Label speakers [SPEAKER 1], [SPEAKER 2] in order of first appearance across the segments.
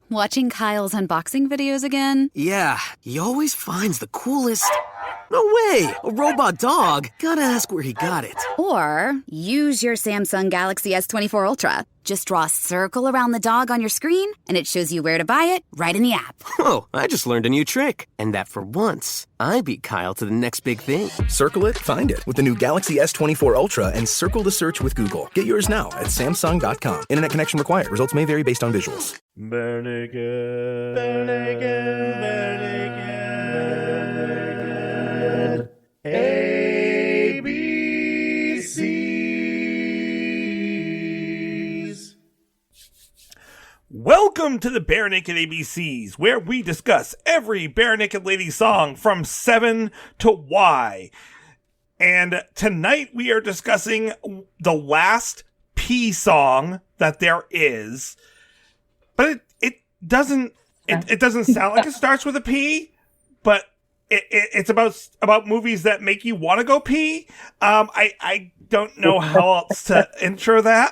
[SPEAKER 1] Watching Kyle's unboxing videos again?
[SPEAKER 2] Yeah, he always finds the coolest... No way! A robot dog? Gotta ask where he got it.
[SPEAKER 1] Or use your Samsung Galaxy S24 Ultra. Just draw a circle around the dog on your screen, and it shows you where to buy it right in the app.
[SPEAKER 2] Whoa, I just learned a new trick. And that for once, I beat Kyle to the next big thing.
[SPEAKER 3] Circle it, find it with the new Galaxy S24 Ultra and circle the search with Google. Get yours now at Samsung.com. Internet connection required. Results may vary based on visuals.
[SPEAKER 4] Bare naked, bare naked, bare naked. ABCs. Welcome to the Bare Naked ABCs, where we discuss every Bare Naked Lady song from 7 to Y. And tonight we are discussing the last P song that there is. But it doesn't sound like it starts with a P, but it's about movies that make you want to go pee. I don't know how else to intro that.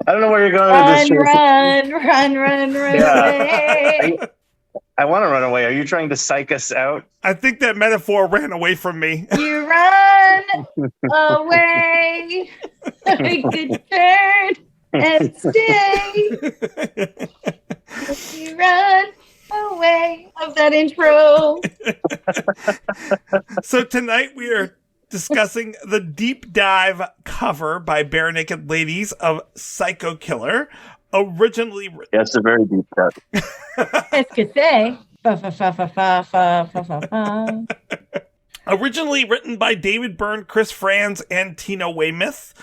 [SPEAKER 5] I don't know where you're going with this.
[SPEAKER 6] Run away.
[SPEAKER 5] I want to run away. Are you trying to psych us out?
[SPEAKER 4] I think that metaphor ran away from me.
[SPEAKER 6] You run away. I could turn and stay. You run away of that intro.
[SPEAKER 4] So tonight we are discussing the deep dive cover by Bare Naked Ladies of Psycho Killer, originally written.
[SPEAKER 5] Yeah, it's a very deep cut.
[SPEAKER 6] Qu'est-ce que c'est? Fa fa fa fa fa fa fa fa fa.
[SPEAKER 4] Originally written by David Byrne, Chris Franz, and Tina Weymouth,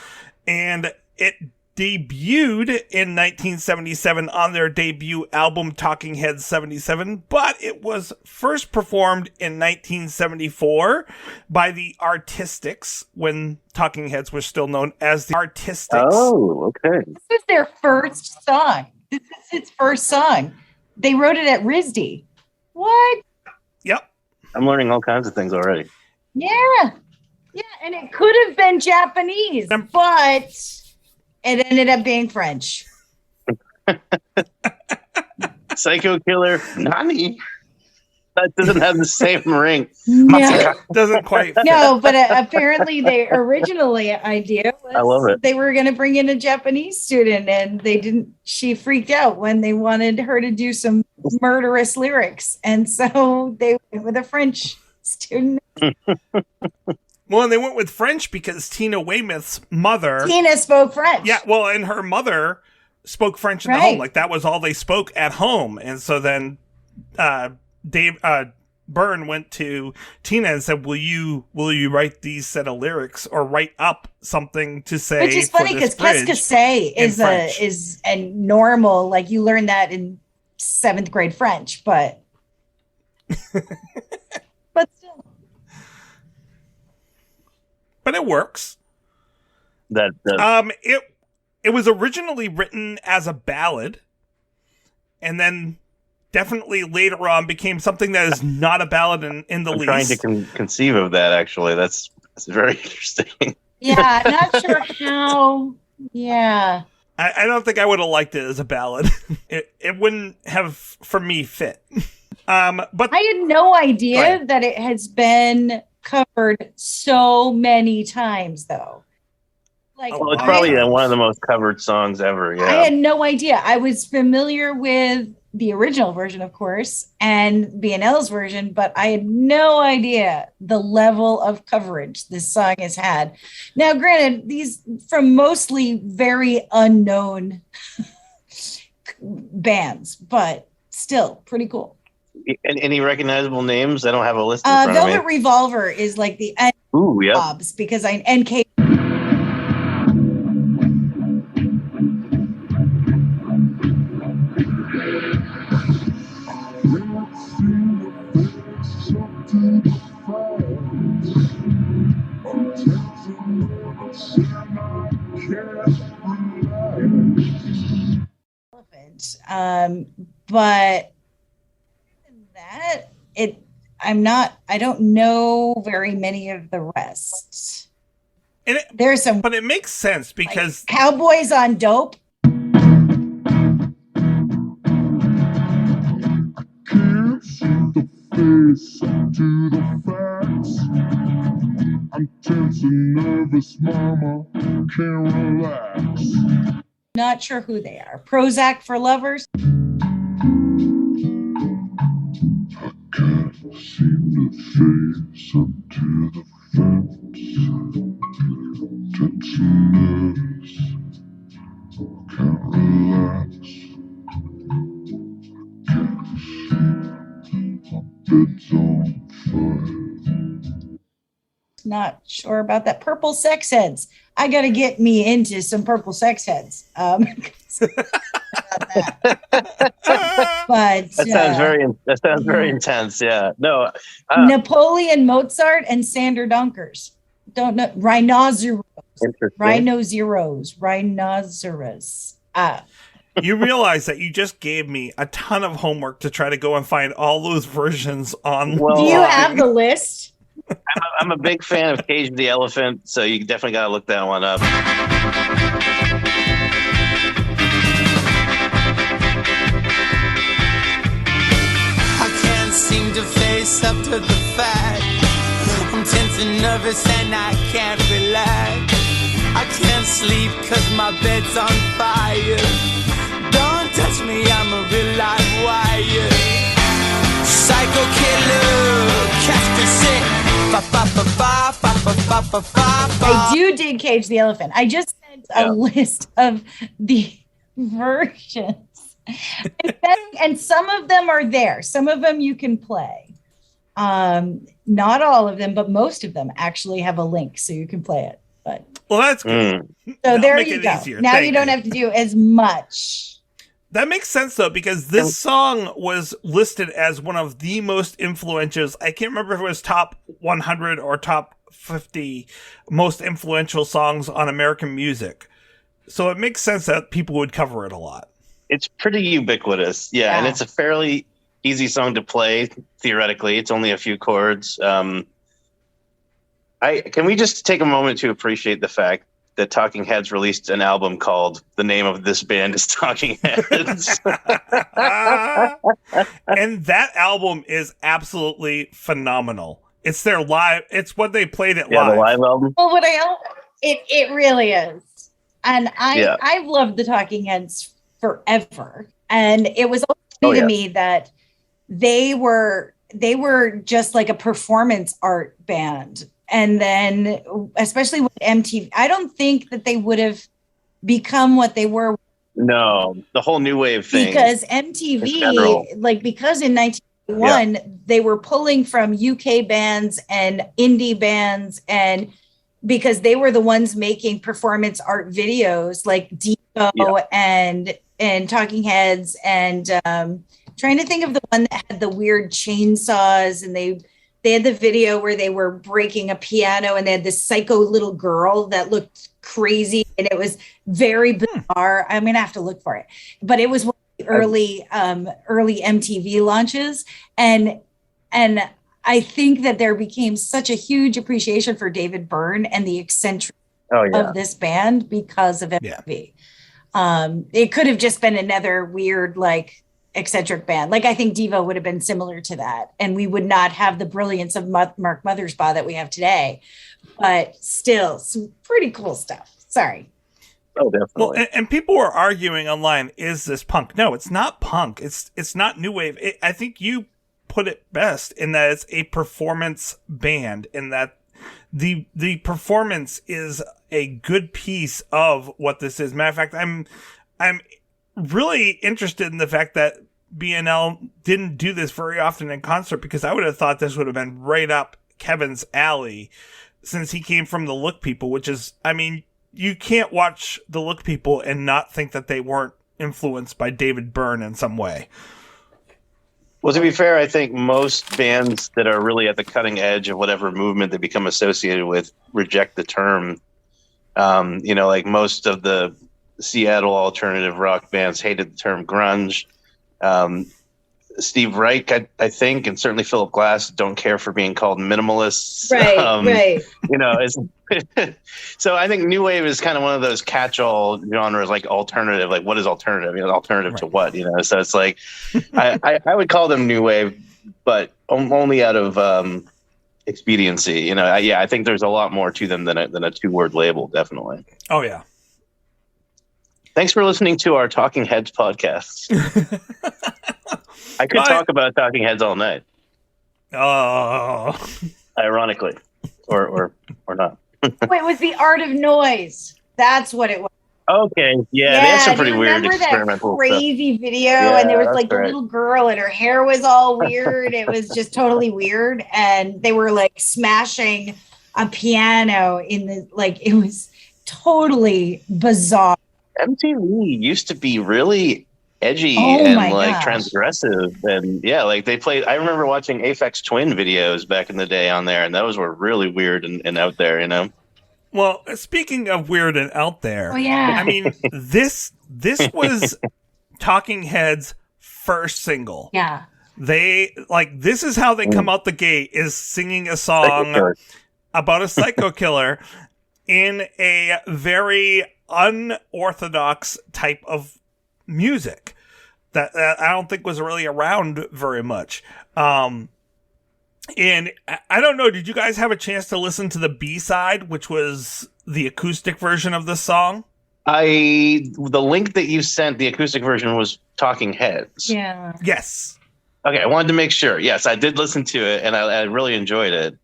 [SPEAKER 4] and it debuted in 1977 on their debut album Talking Heads 77, but it was first performed in 1974 by the Artistics, when Talking Heads was still known as the Artistics.
[SPEAKER 5] Oh, okay.
[SPEAKER 6] This was their first song. This is its first song. They wrote it at RISD. What?
[SPEAKER 4] Yep.
[SPEAKER 5] I'm learning all kinds of things already.
[SPEAKER 6] Yeah. Yeah, and it could have been Japanese, but it ended up being French.
[SPEAKER 5] Psycho Killer, Nani? That doesn't have the same ring.
[SPEAKER 6] No,
[SPEAKER 4] Doesn't quite fit.
[SPEAKER 6] no, but apparently they originally idea was
[SPEAKER 5] I love it.
[SPEAKER 6] they were going to bring in a Japanese student, and they didn't. She freaked out when they wanted her to do some murderous lyrics, and so they went with a French student.
[SPEAKER 4] Well, and they went with French because Tina Weymouth's mother...
[SPEAKER 6] Tina spoke French.
[SPEAKER 4] Yeah, well, and her mother spoke French in the home. Like, that was all they spoke at home. And so then Byrne went to Tina and said, will you write these set of lyrics or write up something to say?
[SPEAKER 6] Which is funny because qu'est-ce que c'est is a normal, like you learn that in 7th grade French, but still.
[SPEAKER 4] But it works.
[SPEAKER 5] That
[SPEAKER 4] it was originally written as a ballad, and then definitely later on became something that is not a ballad in the
[SPEAKER 5] I'm
[SPEAKER 4] least.
[SPEAKER 5] trying to conceive of that, actually. That's very interesting.
[SPEAKER 6] Yeah, not sure how. Yeah.
[SPEAKER 4] I don't think I would have liked it as a ballad. It wouldn't have, for me, fit. But
[SPEAKER 6] I had no idea that it has been covered so many times, though. Like,
[SPEAKER 5] Well, it's probably one of the most covered songs ever. Yeah.
[SPEAKER 6] I had no idea. I was familiar with the original version, of course, and B&L's version, but I had no idea the level of coverage this song has had. Now, granted, these from mostly very unknown bands, but still pretty cool.
[SPEAKER 5] Any recognizable names? I don't have a list in front of me.
[SPEAKER 6] Velvet Revolver is like the
[SPEAKER 5] Ooh, yeah.
[SPEAKER 6] Bobs, because NK. But that I don't know very many of the rest. There's some,
[SPEAKER 4] but it makes sense because
[SPEAKER 6] Cowboys on Dope.
[SPEAKER 7] Can't see the face to the facts. I'm tense and nervous, mama, can't relax.
[SPEAKER 6] Not sure who they are. Prozac for Lovers.
[SPEAKER 7] I can't seem to face up to the fence. Tense and nervous, can't relax. Can't sleep, my bed's on fire.
[SPEAKER 6] Not sure about that. Purple Sex Heads. I got to get me into some Purple Sex Heads. But
[SPEAKER 5] that sounds very intense. Yeah. No.
[SPEAKER 6] Napoleon Mozart and Sander Dunkers. Don't know. Rhinoceros.
[SPEAKER 4] You realize that you just gave me a ton of homework to try to go and find all those versions on.
[SPEAKER 5] Well,
[SPEAKER 6] do you have the list?
[SPEAKER 5] I'm a big fan of Cage the Elephant, so you definitely got to look that one up.
[SPEAKER 8] I can't seem to face up to the fact. I'm tense and nervous and I can't relax. I can't sleep cause my bed's on fire. Don't touch me, I'm a real live wire. Psycho killer, Casper sick.
[SPEAKER 6] I do dig Cage the Elephant. I just sent a list of the versions. And some of them are there. Some of them you can play. Not all of them, but most of them actually have a link so you can play it. But
[SPEAKER 4] well, that's good.
[SPEAKER 6] So there you go. Now you don't have to do as much.
[SPEAKER 4] That makes sense, though, because this song was listed as one of the most influential. I can't remember if it was top 100 or top 50 most influential songs on American music. So it makes sense that people would cover it a lot.
[SPEAKER 5] It's pretty ubiquitous. Yeah. And it's a fairly easy song to play, theoretically. It's only a few chords. Can we just take a moment to appreciate the fact that Talking Heads released an album called The Name of This Band is Talking Heads.
[SPEAKER 4] And that album is absolutely phenomenal. It's their live, it's what they played at live.
[SPEAKER 5] The live album.
[SPEAKER 6] Well, it really is. And I've loved the Talking Heads forever. And it was funny to me that they were just like a performance art band. And then, especially with MTV, I don't think that they would have become what they were.
[SPEAKER 5] No, the whole new wave thing.
[SPEAKER 6] Because MTV, because in 1991, they were pulling from UK bands and indie bands, and because they were the ones making performance art videos like Devo and Talking Heads, and trying to think of the one that had the weird chainsaws, and they had the video where they were breaking a piano and they had this psycho little girl that looked crazy and it was very bizarre. I'm going to have to look for it, but it was one of the early MTV launches. And I think that there became such a huge appreciation for David Byrne and the eccentric of this band because of MTV. It could have just been another weird, eccentric band. I think Devo would have been similar to that, and we would not have the brilliance of Mark Mothersbaugh that we have today, but still some pretty cool stuff. Sorry.
[SPEAKER 5] Oh, definitely.
[SPEAKER 4] Well, and people were arguing online, is this punk? No, it's not punk. It's not new wave. I think you put it best in that it's a performance band, in that the performance is a good piece of what this is. Matter of fact, I'm really interested in the fact that BNL didn't do this very often in concert, because I would have thought this would have been right up Kevin's alley, since he came from the Look People, which is, you can't watch the Look People and not think that they weren't influenced by David Byrne in some way.
[SPEAKER 5] Well, to be fair, I think most bands that are really at the cutting edge of whatever movement they become associated with reject the term. Most of the Seattle alternative rock bands hated the term grunge. Steve Reich, I think, and certainly Philip Glass don't care for being called minimalists.
[SPEAKER 6] Right.
[SPEAKER 5] It's So I think new wave is kind of one of those catch-all genres, like alternative. Like, what is alternative? Alternative to what? So it's like I would call them new wave, but only out of expediency. I think there's a lot more to them than a two-word label. Definitely.
[SPEAKER 4] Oh yeah.
[SPEAKER 5] Thanks for listening to our Talking Heads podcast. I could talk about Talking Heads all night.
[SPEAKER 4] Oh.
[SPEAKER 5] Ironically, or not.
[SPEAKER 6] Wait, it was The Art of Noise. That's what it was.
[SPEAKER 5] Okay, yeah, they had some pretty weird experimental
[SPEAKER 6] that crazy
[SPEAKER 5] stuff.
[SPEAKER 6] video, and there was like the little girl, and her hair was all weird. It was just totally weird, and they were like smashing a piano in the it was totally bizarre.
[SPEAKER 5] MTV used to be really edgy transgressive, and they played. I remember watching Aphex Twin videos back in the day on there, and those were really weird and out there.
[SPEAKER 4] Well, speaking of weird and out there, I mean this was Talking Heads' first single.
[SPEAKER 6] Yeah,
[SPEAKER 4] they this is how they come out the gate, is singing a song about a psycho killer in a very unorthodox type of music that I don't think was really around very much. And I don't know, did you guys have a chance to listen to the B-side, which was the acoustic version of this song?
[SPEAKER 5] The link that you sent, the acoustic version, was Talking Heads.
[SPEAKER 6] Yeah.
[SPEAKER 4] Yes.
[SPEAKER 5] Okay, I wanted to make sure. Yes, I did listen to it, and I really enjoyed it.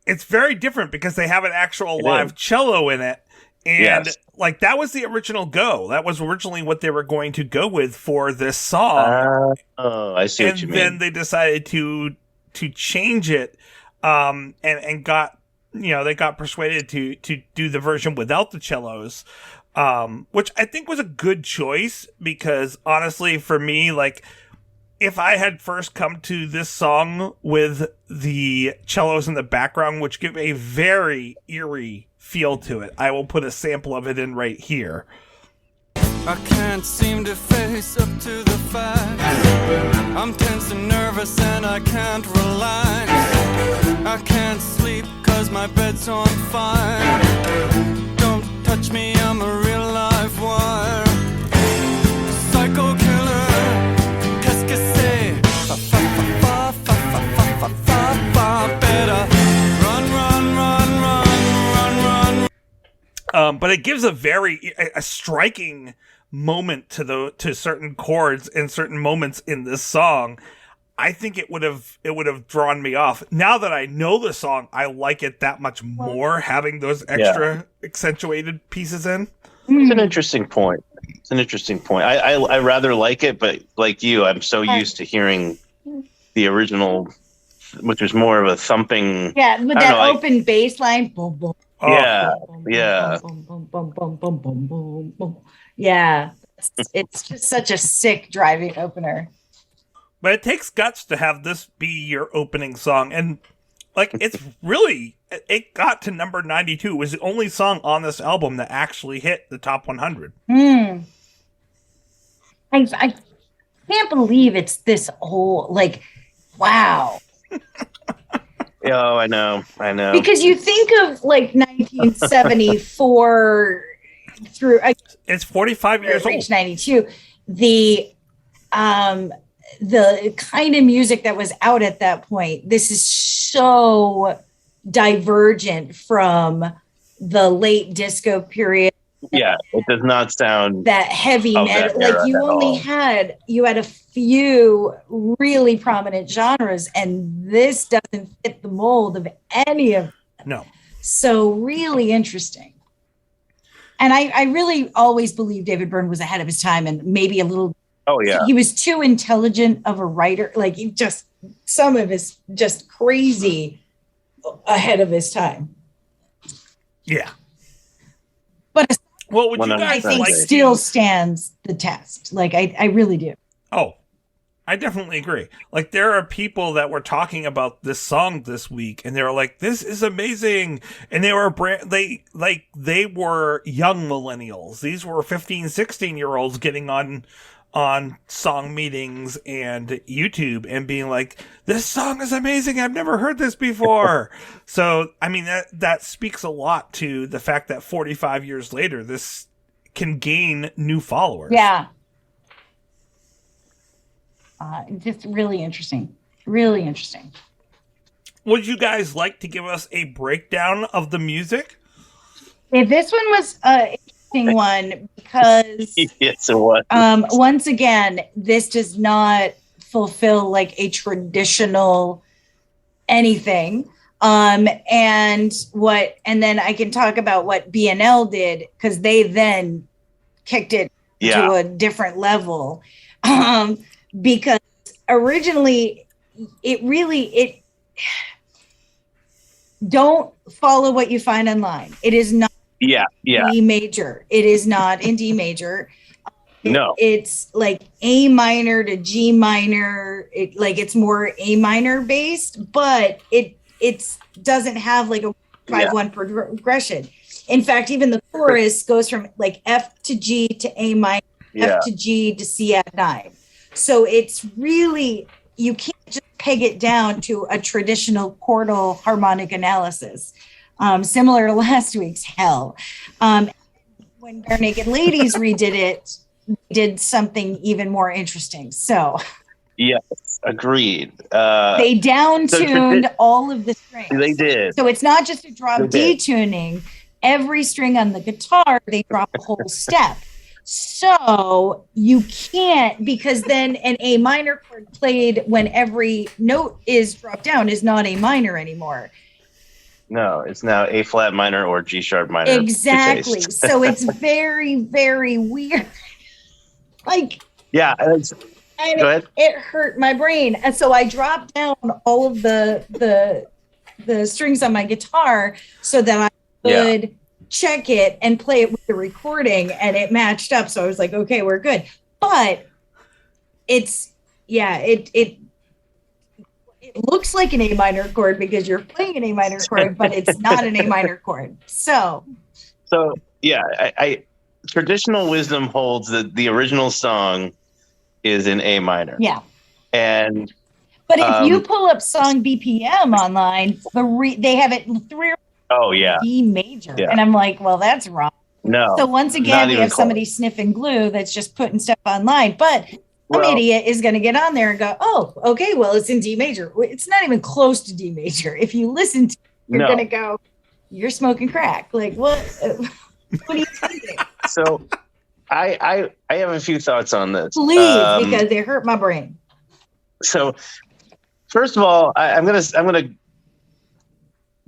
[SPEAKER 4] It's very different because they have an actual live cello in it. And that was the original go. That was originally what they were going to go with for this song.
[SPEAKER 5] I see what you mean.
[SPEAKER 4] And then they decided to change it, and got they got persuaded to do the version without the cellos, which I think was a good choice, because honestly, for me, if I had first come to this song with the cellos in the background, which give a very eerie feel to it. I will put a sample of it in right here.
[SPEAKER 8] I can't seem to face up to the fact I'm tense and nervous and I can't relax. I can't sleep 'cause my bed's on fire. Don't touch me, I'm a real live wire. Psycho killer, qu'est-ce que c'est? Fa fa fa fa fa fa fa fa fa. Better run, run, run, run.
[SPEAKER 4] But it gives a striking moment to certain chords and certain moments in this song. I think it would have drawn me off. Now that I know the song, I like it that much more, having those extra accentuated pieces in.
[SPEAKER 5] It's an interesting point. I rather like it, but like you, I'm so used to hearing the original, which was more of a thumping.
[SPEAKER 6] Yeah, with that open bass line. Boom, boom.
[SPEAKER 5] Yeah.
[SPEAKER 6] Yeah, it's just such a sick driving opener.
[SPEAKER 4] But it takes guts to have this be your opening song, and it's really, it got to number 92. It was the only song on this album that actually hit the top 100.
[SPEAKER 6] I can't believe it's this old. Wow.
[SPEAKER 5] Oh, I know.
[SPEAKER 6] Because you think of 1974 through.
[SPEAKER 4] It's 45 years old.
[SPEAKER 6] Reach 92. The kind of music that was out at that point. This is so divergent from the late disco period.
[SPEAKER 5] Yeah, it does not sound
[SPEAKER 6] that heavy metal. You had a few really prominent genres, and this doesn't fit the mold of any of them.
[SPEAKER 4] No.
[SPEAKER 6] So really interesting. And I really always believe David Byrne was ahead of his time, and maybe a little.
[SPEAKER 5] Oh yeah.
[SPEAKER 6] He was too intelligent of a writer. Some of his just crazy ahead of his time.
[SPEAKER 4] Yeah.
[SPEAKER 6] But
[SPEAKER 4] would you guys
[SPEAKER 6] I think still stands the test. I really do.
[SPEAKER 4] Oh, I definitely agree. There are people that were talking about this song this week, and they were like, "This is amazing," and they were they were young millennials. These were 15, 16-year-olds getting on on song meetings and YouTube and being like, this song is amazing. I've never heard this before. So, I mean, that speaks a lot to the fact that 45 years later, this can gain new followers.
[SPEAKER 6] Yeah. Just really interesting. Really interesting.
[SPEAKER 4] Would you guys like to give us a breakdown of the music?
[SPEAKER 6] Yeah, this one was an interesting one because
[SPEAKER 5] Yes, it was.
[SPEAKER 6] once again, this does not fulfill like a traditional anything. And then I can talk about what BNL did because they then kicked it to a different level. Because originally it don't follow what you find online. It is not D major. It is not in D major.
[SPEAKER 5] No.
[SPEAKER 6] It's like A minor to G minor. It's more A minor based, but it doesn't have like a 5-1 progression. In fact, even the chorus goes from like F to G to A minor, F to G to C at 9. So it's really, you can't just peg it down to a traditional chordal harmonic analysis, similar to last week's Hell. When Bare Naked Ladies redid it, they did something even more interesting. So
[SPEAKER 5] yes, agreed.
[SPEAKER 6] They down-tuned all of the strings.
[SPEAKER 5] They did.
[SPEAKER 6] So it's not just a drop D tuning. Every string on the guitar, they drop a whole step. So you can't, because then an A minor chord played when every note is dropped down is not A minor anymore.
[SPEAKER 5] No, it's now A flat minor or G sharp minor.
[SPEAKER 6] Exactly. So it's very, very weird. Like,
[SPEAKER 5] yeah. Go ahead.
[SPEAKER 6] It hurt my brain. And so I dropped down all of the strings on my guitar so that I could check it and play it with the recording, and it matched up. So I was like, okay, we're good. But it looks like an A minor chord because you're playing an A minor chord, but it's not an A minor chord. So
[SPEAKER 5] yeah, I traditional wisdom holds that the original song is in A minor.
[SPEAKER 6] Yeah.
[SPEAKER 5] But
[SPEAKER 6] if you pull up song BPM online, they have it in 3 or 4 D major. Yeah. And I'm like, well, that's wrong.
[SPEAKER 5] No.
[SPEAKER 6] So once again, we have somebody sniffing glue that's just putting stuff online. But some idiot is going to get on there and go, oh, okay, well, it's in D major. It's not even close to D major. If you listen to it, you're going to go, you're smoking crack. Like, what? What are you thinking?
[SPEAKER 5] So I have a few thoughts on this.
[SPEAKER 6] Please, because they hurt my brain.
[SPEAKER 5] So first of all, I'm gonna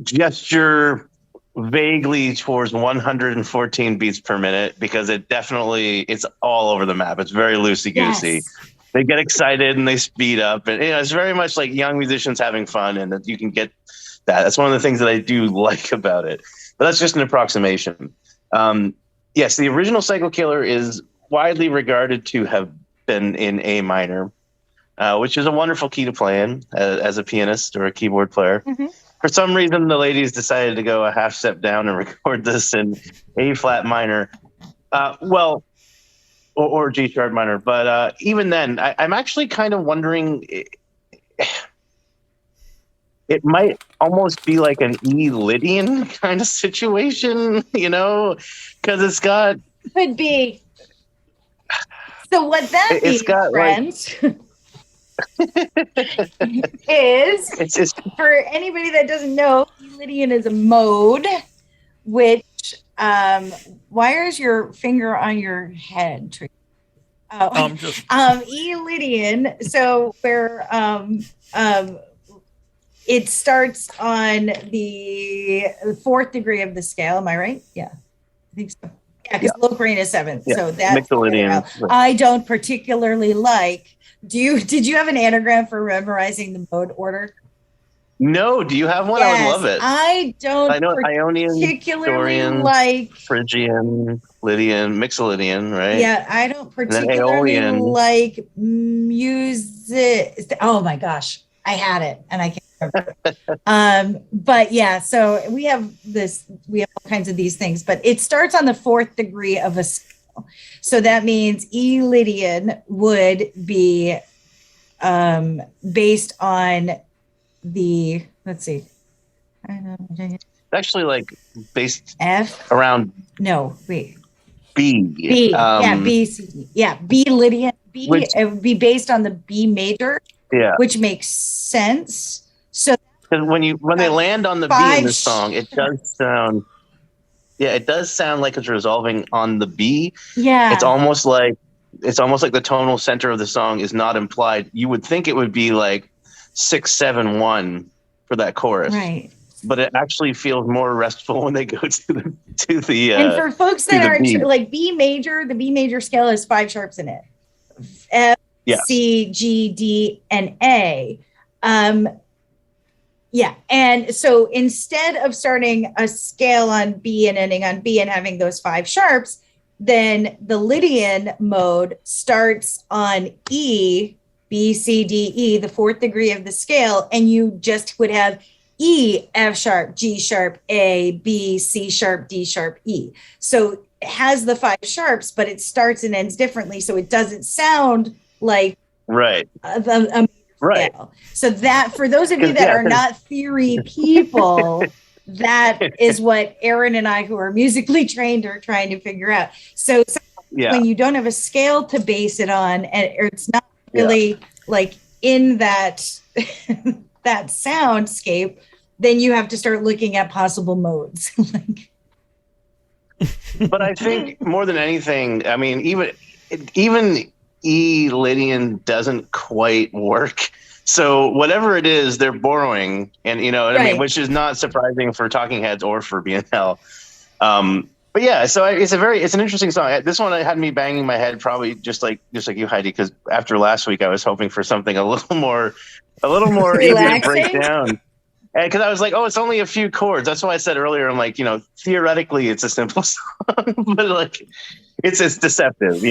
[SPEAKER 5] gesture vaguely towards 114 beats per minute because it's all over the map. It's very loosey-goosey. Yes. They get excited and they speed up, and it's very much like young musicians having fun, and that you can get that. That's one of the things that I do like about it. But that's just an approximation. Yes, the original Psycho Killer is widely regarded to have been in A minor, which is a wonderful key to play in as a pianist or a keyboard player. Mm-hmm. For some reason, the ladies decided to go a half step down and record this in A flat minor, or G sharp minor. But even then, I'm actually kind of wondering, it might almost be like an E Lydian kind of situation, because it's got.
[SPEAKER 6] Could be. So what that means, friends, is
[SPEAKER 5] just,
[SPEAKER 6] for anybody that doesn't know, E Lydian is a mode which why is your finger on your head? E Lydian. So where it starts on the 4th degree of the scale. Am I right? Yeah, I think so. Yeah, because Locrian is 7th. Yeah. So that's I don't particularly like. Did you have an anagram for memorizing the mode order?
[SPEAKER 5] No. Do you have one? Yes, I would love it.
[SPEAKER 6] I don't.
[SPEAKER 5] I know Ionian,
[SPEAKER 6] particularly
[SPEAKER 5] Dorian,
[SPEAKER 6] like
[SPEAKER 5] Phrygian, Lydian, Mixolydian, right?
[SPEAKER 6] Yeah, I don't particularly like music. Oh my gosh, I had it and I can't remember. But yeah, so we have all kinds of these things, but it starts on the 4th degree of a scale. So that means E Lydian would be based on the, let's see.
[SPEAKER 5] Actually, like based
[SPEAKER 6] F
[SPEAKER 5] around
[SPEAKER 6] no wait
[SPEAKER 5] B.
[SPEAKER 6] B B C D. Yeah, B Lydian. B
[SPEAKER 5] Which-
[SPEAKER 6] it would be based on the B major,
[SPEAKER 5] Yeah.
[SPEAKER 6] which makes sense. So
[SPEAKER 5] Because when they land on the B in this song, it does sound. Yeah, it does sound like it's resolving on the B.
[SPEAKER 6] yeah,
[SPEAKER 5] It's almost like the tonal center of the song is not implied. You would think it would be like 6-7-1 for that chorus,
[SPEAKER 6] right.
[SPEAKER 5] but it actually feels more restful when they go to the.
[SPEAKER 6] And for folks that
[SPEAKER 5] the
[SPEAKER 6] are
[SPEAKER 5] B.
[SPEAKER 6] like B major, the B major scale has 5 sharps in it. F,
[SPEAKER 5] Yeah.
[SPEAKER 6] C, G, D, and A. Yeah. And so instead of starting a scale on B and ending on B and having those 5 sharps, then the Lydian mode starts on E, B, C, D, E, the 4th degree of the scale, and you just would have E, F sharp, G sharp, A, B, C sharp, D sharp, E. So it has the 5 sharps, but it starts and ends differently. So it doesn't sound like
[SPEAKER 5] Right.
[SPEAKER 6] a
[SPEAKER 5] Right.
[SPEAKER 6] scale. So that for those of you that are not theory people, that is what Aaron and I, who are musically trained, are trying to figure out. So
[SPEAKER 5] Yeah.
[SPEAKER 6] when you don't have a scale to base it on, and it's not really like in that that soundscape, then you have to start looking at possible modes. Like,
[SPEAKER 5] But I think more than anything, I mean, even E Lydian doesn't quite work. So whatever it is, they're borrowing, and I mean,
[SPEAKER 6] Right.
[SPEAKER 5] which is not surprising for Talking Heads or for BNL. But yeah, so it's an interesting song. This one had me banging my head, probably just like you, Heidi, because after last week, I was hoping for something a little more easy to break
[SPEAKER 6] Relaxing?
[SPEAKER 5] down. And because I was like, oh, it's only a few chords. That's why I said earlier, I'm like, theoretically, it's a simple song, but like, it's deceptive,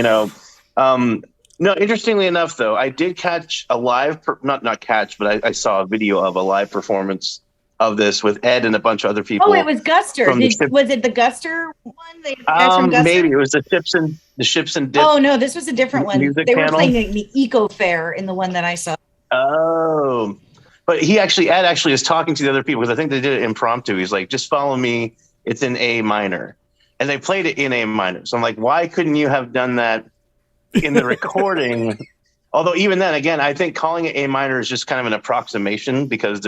[SPEAKER 5] No, interestingly enough, though, I did catch a live, not catch, but I saw a video of a live performance of this with Ed and a bunch of other people.
[SPEAKER 6] oh, it was Guster.
[SPEAKER 5] From the
[SPEAKER 6] Was it the Guster one? The guys from Guster?
[SPEAKER 5] Maybe it was the Ships and Dip.
[SPEAKER 6] Oh no, this was a different one.
[SPEAKER 5] Music
[SPEAKER 6] They were
[SPEAKER 5] panel?
[SPEAKER 6] playing the Eco Fair in the one that I saw.
[SPEAKER 5] Oh, but Ed actually is talking to the other people because I think they did it impromptu. He's like, just follow me. It's in A minor. And they played it in A minor. So I'm like, why couldn't you have done that in the recording? Although even then, again, I think calling it A minor is just kind of an approximation because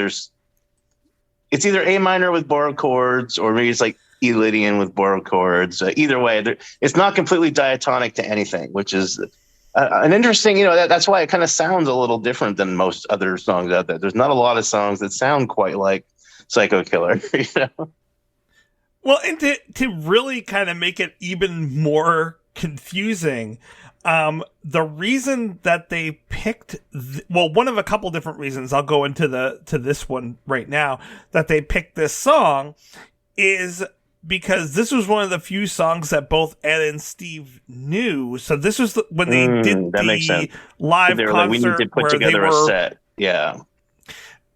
[SPEAKER 5] it's either A minor with borrowed chords or maybe it's like E Lydian with borrowed chords. Either way, it's not completely diatonic to anything, which is an interesting, that's why it kind of sounds a little different than most other songs out there. There's not a lot of songs that sound quite like Psycho Killer,
[SPEAKER 4] Well, and to really kind of make it even more confusing, the reason that they picked, one of a couple different reasons, I'll go into this one right now, that they picked this song is because this was one of the few songs that both Ed and Steve knew. So this was when they did the live
[SPEAKER 5] they were
[SPEAKER 4] concert
[SPEAKER 5] like, we need to put together a set. Yeah.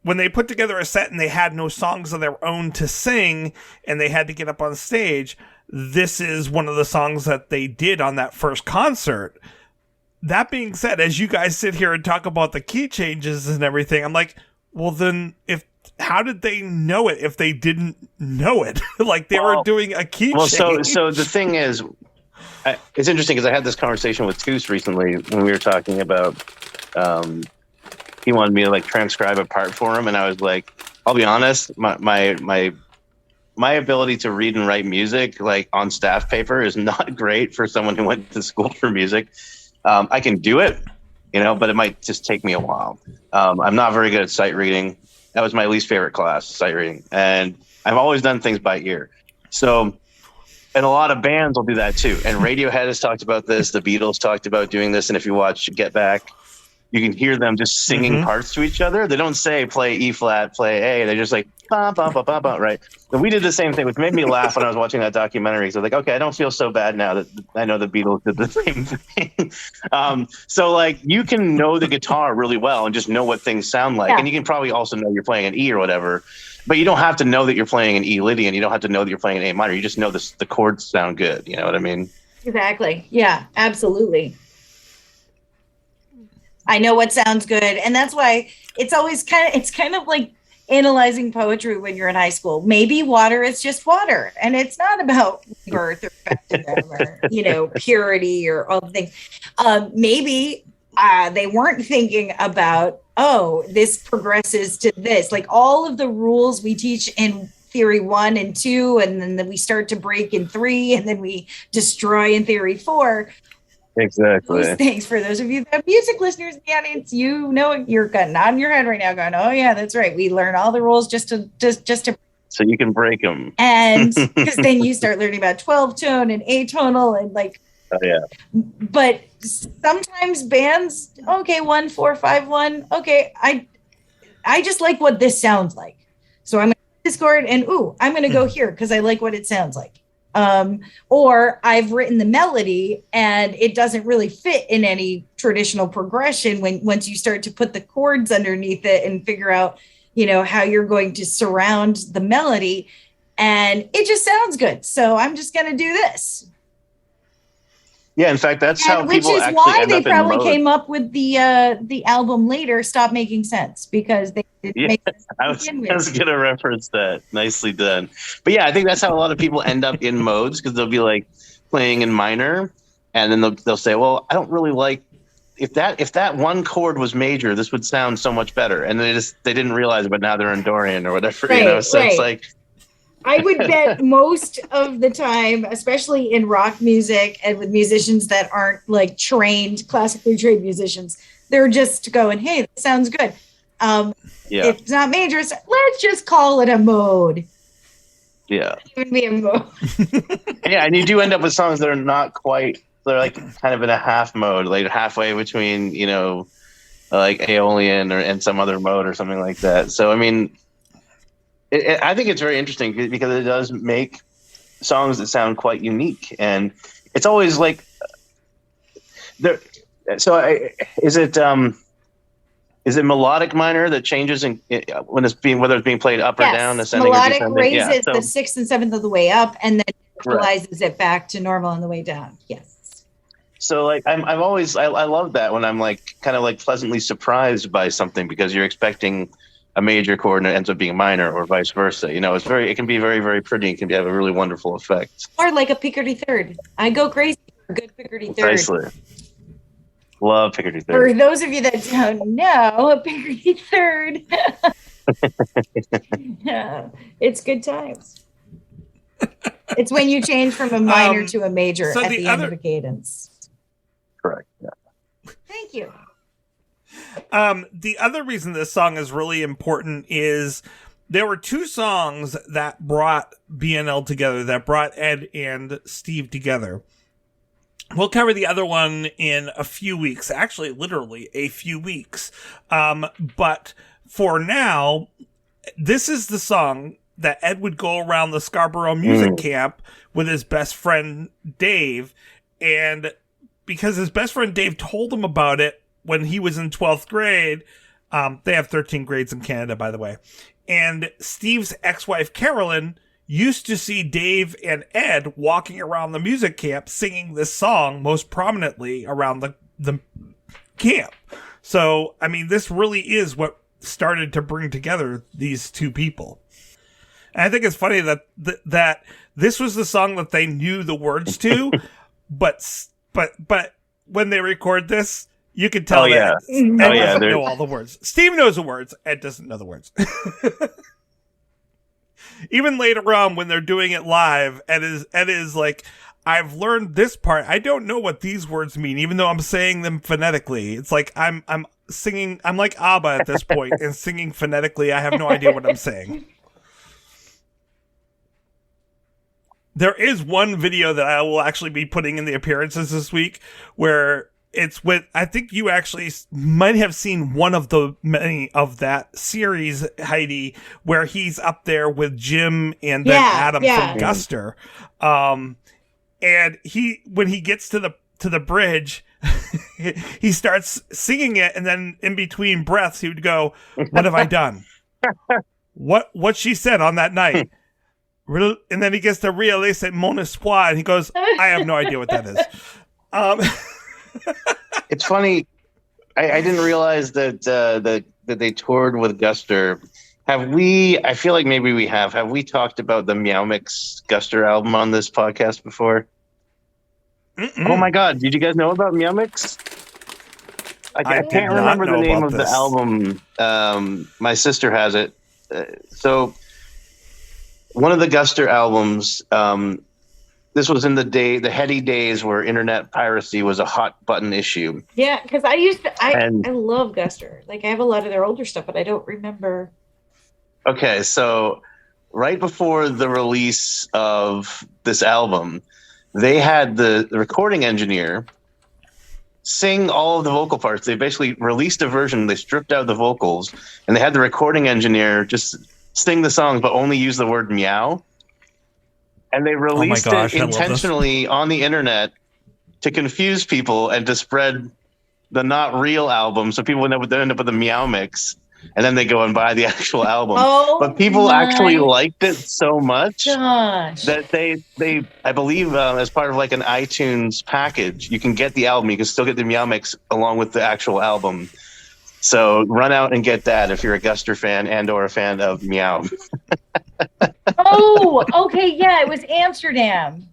[SPEAKER 4] When they put together a set and they had no songs of their own to sing and they had to get up on stage, this is one of the songs that they did on that first concert. That being said, as you guys sit here and talk about the key changes and everything, I'm like, well, then how did they know it if they didn't know it? Like they were doing a key change.
[SPEAKER 5] So the thing is, it's interesting because I had this conversation with Toos recently when we were talking about, he wanted me to like transcribe a part for him. And I was like, I'll be honest, my ability to read and write music like on staff paper is not great for someone who went to school for music. I can do it, but it might just take me a while. I'm not very good at sight reading. That was my least favorite class, sight reading. And I've always done things by ear. So, and a lot of bands will do that too. And Radiohead has talked about this. The Beatles talked about doing this. And if you watch Get Back, you can hear them just singing parts to each other. They don't say play E flat, play A. They're just like, ba, ba, ba, ba, ba, right? And we did the same thing, which made me laugh when I was watching that documentary. So I was like, okay, I don't feel so bad now that I know the Beatles did the same thing. So like you can know the guitar really well and just know what things sound like.
[SPEAKER 6] Yeah.
[SPEAKER 5] And you can probably also know you're playing an E or whatever, but you don't have to know that you're playing an E Lydian. You don't have to know that you're playing an A minor. You just know the chords sound good. You know what I mean?
[SPEAKER 6] Exactly. Yeah, absolutely. I know what sounds good. And that's why it's always kind of like analyzing poetry when you're in high school. Maybe water is just water and it's not about birth or baptism or, purity or all the things. Maybe they weren't thinking about, oh, this progresses to this. Like all of the rules we teach in theory 1 and 2, and then we start to break in 3, and then we destroy in theory 4.
[SPEAKER 5] Exactly.
[SPEAKER 6] Those things, for those of you that have music listeners in the audience, you're nodding your head right now going, oh yeah, that's right. We learn all the rules just to
[SPEAKER 5] so you can break them.
[SPEAKER 6] And because then you start learning about 12 tone and atonal and like,
[SPEAKER 5] oh yeah.
[SPEAKER 6] But sometimes bands, okay, 1 4 5 1, okay, I just like what this sounds like. So I'm gonna this chord and I'm gonna go here because I like what it sounds like. Or I've written the melody and it doesn't really fit in any traditional progression once you start to put the chords underneath it and figure out, how you're going to surround the melody, and it just sounds good. So I'm just going to do this.
[SPEAKER 5] Yeah, in fact, that's how people actually end up in mode. Which is why they probably
[SPEAKER 6] came up with the album later, Stop Making Sense, because they didn't make sense.
[SPEAKER 5] I was going to reference that. Nicely done. But yeah, I think that's how a lot of people end up in modes, because they'll be like playing in minor, and then they'll say, well, I don't really like, if that one chord was major, this would sound so much better. And they didn't realize it, but now they're in Dorian or whatever,
[SPEAKER 6] right,
[SPEAKER 5] So
[SPEAKER 6] right.
[SPEAKER 5] It's like,
[SPEAKER 6] I would bet most of the time, especially in rock music and with musicians that aren't like classically trained musicians, they're just going, hey, that sounds good. If it's not major, so let's just call it a mode.
[SPEAKER 5] Yeah.
[SPEAKER 6] It would be a mode.
[SPEAKER 5] Yeah, and you do end up with songs that are not quite, they're like kind of in a half mode, like halfway between, like Aeolian and some other mode or something like that. So, I mean, I think it's very interesting because it does make songs that sound quite unique, and it's always like there. So is it melodic minor that changes when whether it's being played up or down, ascending
[SPEAKER 6] melodic
[SPEAKER 5] or descending?
[SPEAKER 6] raises the 6th and 7th of the way up, and then equalizes it back to normal on the way down. Yes.
[SPEAKER 5] So like I love that when I'm like kind of like pleasantly surprised by something, because you're expecting a major chord and it ends up being minor, or vice versa. It can be very, very pretty. It can have a really wonderful effect.
[SPEAKER 6] Or like a Picardy third. I go crazy for a good Picardy third.
[SPEAKER 5] Precisely. Love Picardy third.
[SPEAKER 6] For those of you that don't know, a Picardy third. Yeah, it's good times. It's when you change from a minor to a major at the end of a cadence.
[SPEAKER 5] Correct. Yeah.
[SPEAKER 6] Thank you.
[SPEAKER 4] The other reason this song is really important is there were 2 songs that brought BNL together, that brought Ed and Steve together. We'll cover the other one in a few weeks, actually literally a few weeks. But for now, this is the song that Ed would go around the Scarborough music camp with his best friend Dave. And because his best friend Dave told him about it when he was in 12th grade, they have 13 grades in Canada, by the way. And Steve's ex-wife, Carolyn, used to see Dave and Ed walking around the music camp singing this song most prominently around the camp. So, I mean, this really is what started to bring together these 2 people. And I think it's funny that this was the song that they knew the words to, but when they record this, you can tell that Ed doesn't know all the words. Steve knows the words. Ed doesn't know the words. Even later on, when they're doing it live, Ed is like, I've learned this part. I don't know what these words mean, even though I'm saying them phonetically. It's like I'm singing. I'm like ABBA at this point and singing phonetically. I have no idea what I'm saying. There is one video that I will actually be putting in the appearances this week where it's with, I think you actually might have seen one of the many of that series, Heidi, where he's up there with Jim and then Adam from Guster. And when he gets to the bridge, he starts singing it, and then in between breaths, he would go, "What have I done? What she said on that night? And then he gets the Réaliser mon espoir, and he goes, I have no idea what that is.
[SPEAKER 5] It's funny. I didn't realize that that they toured with Guster. Have we? I feel like maybe we have. Have we talked about the Meow Mix Guster album on this podcast before?
[SPEAKER 4] Mm-mm.
[SPEAKER 5] Oh my God! Did you guys know about Meow Mix? I can't remember the name of the album. My sister has it. So one of the Guster albums. This was in the heady days where internet piracy was a hot button issue.
[SPEAKER 6] Yeah, because I love Guster. Like I have a lot of their older stuff, but I don't remember.
[SPEAKER 5] Okay, so right before the release of this album, they had the recording engineer sing all of the vocal parts. They basically released a version. They stripped out the vocals, and they had the recording engineer just sing the songs, but only use the word meow. And they released it intentionally on the internet to confuse people and to spread the not real album, so people would end up with a Meow Mix. And then they go and buy the actual album. But people actually liked it so much that they I believe as part of like an iTunes package, you can get the album. You can still get the Meow Mix along with the actual album. So run out and get that if you're a Guster fan and or a fan of Meow.
[SPEAKER 6] Oh, okay, yeah, it was Amsterdam.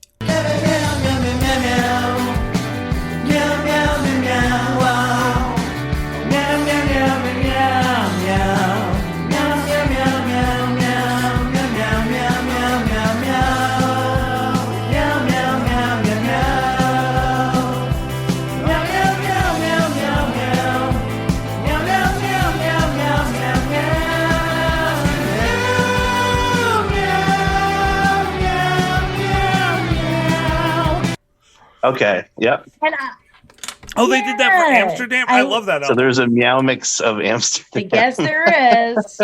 [SPEAKER 5] Okay, yep.
[SPEAKER 4] They did that for Amsterdam? I love that album.
[SPEAKER 5] So there's a Meow Mix of Amsterdam.
[SPEAKER 6] I guess there is.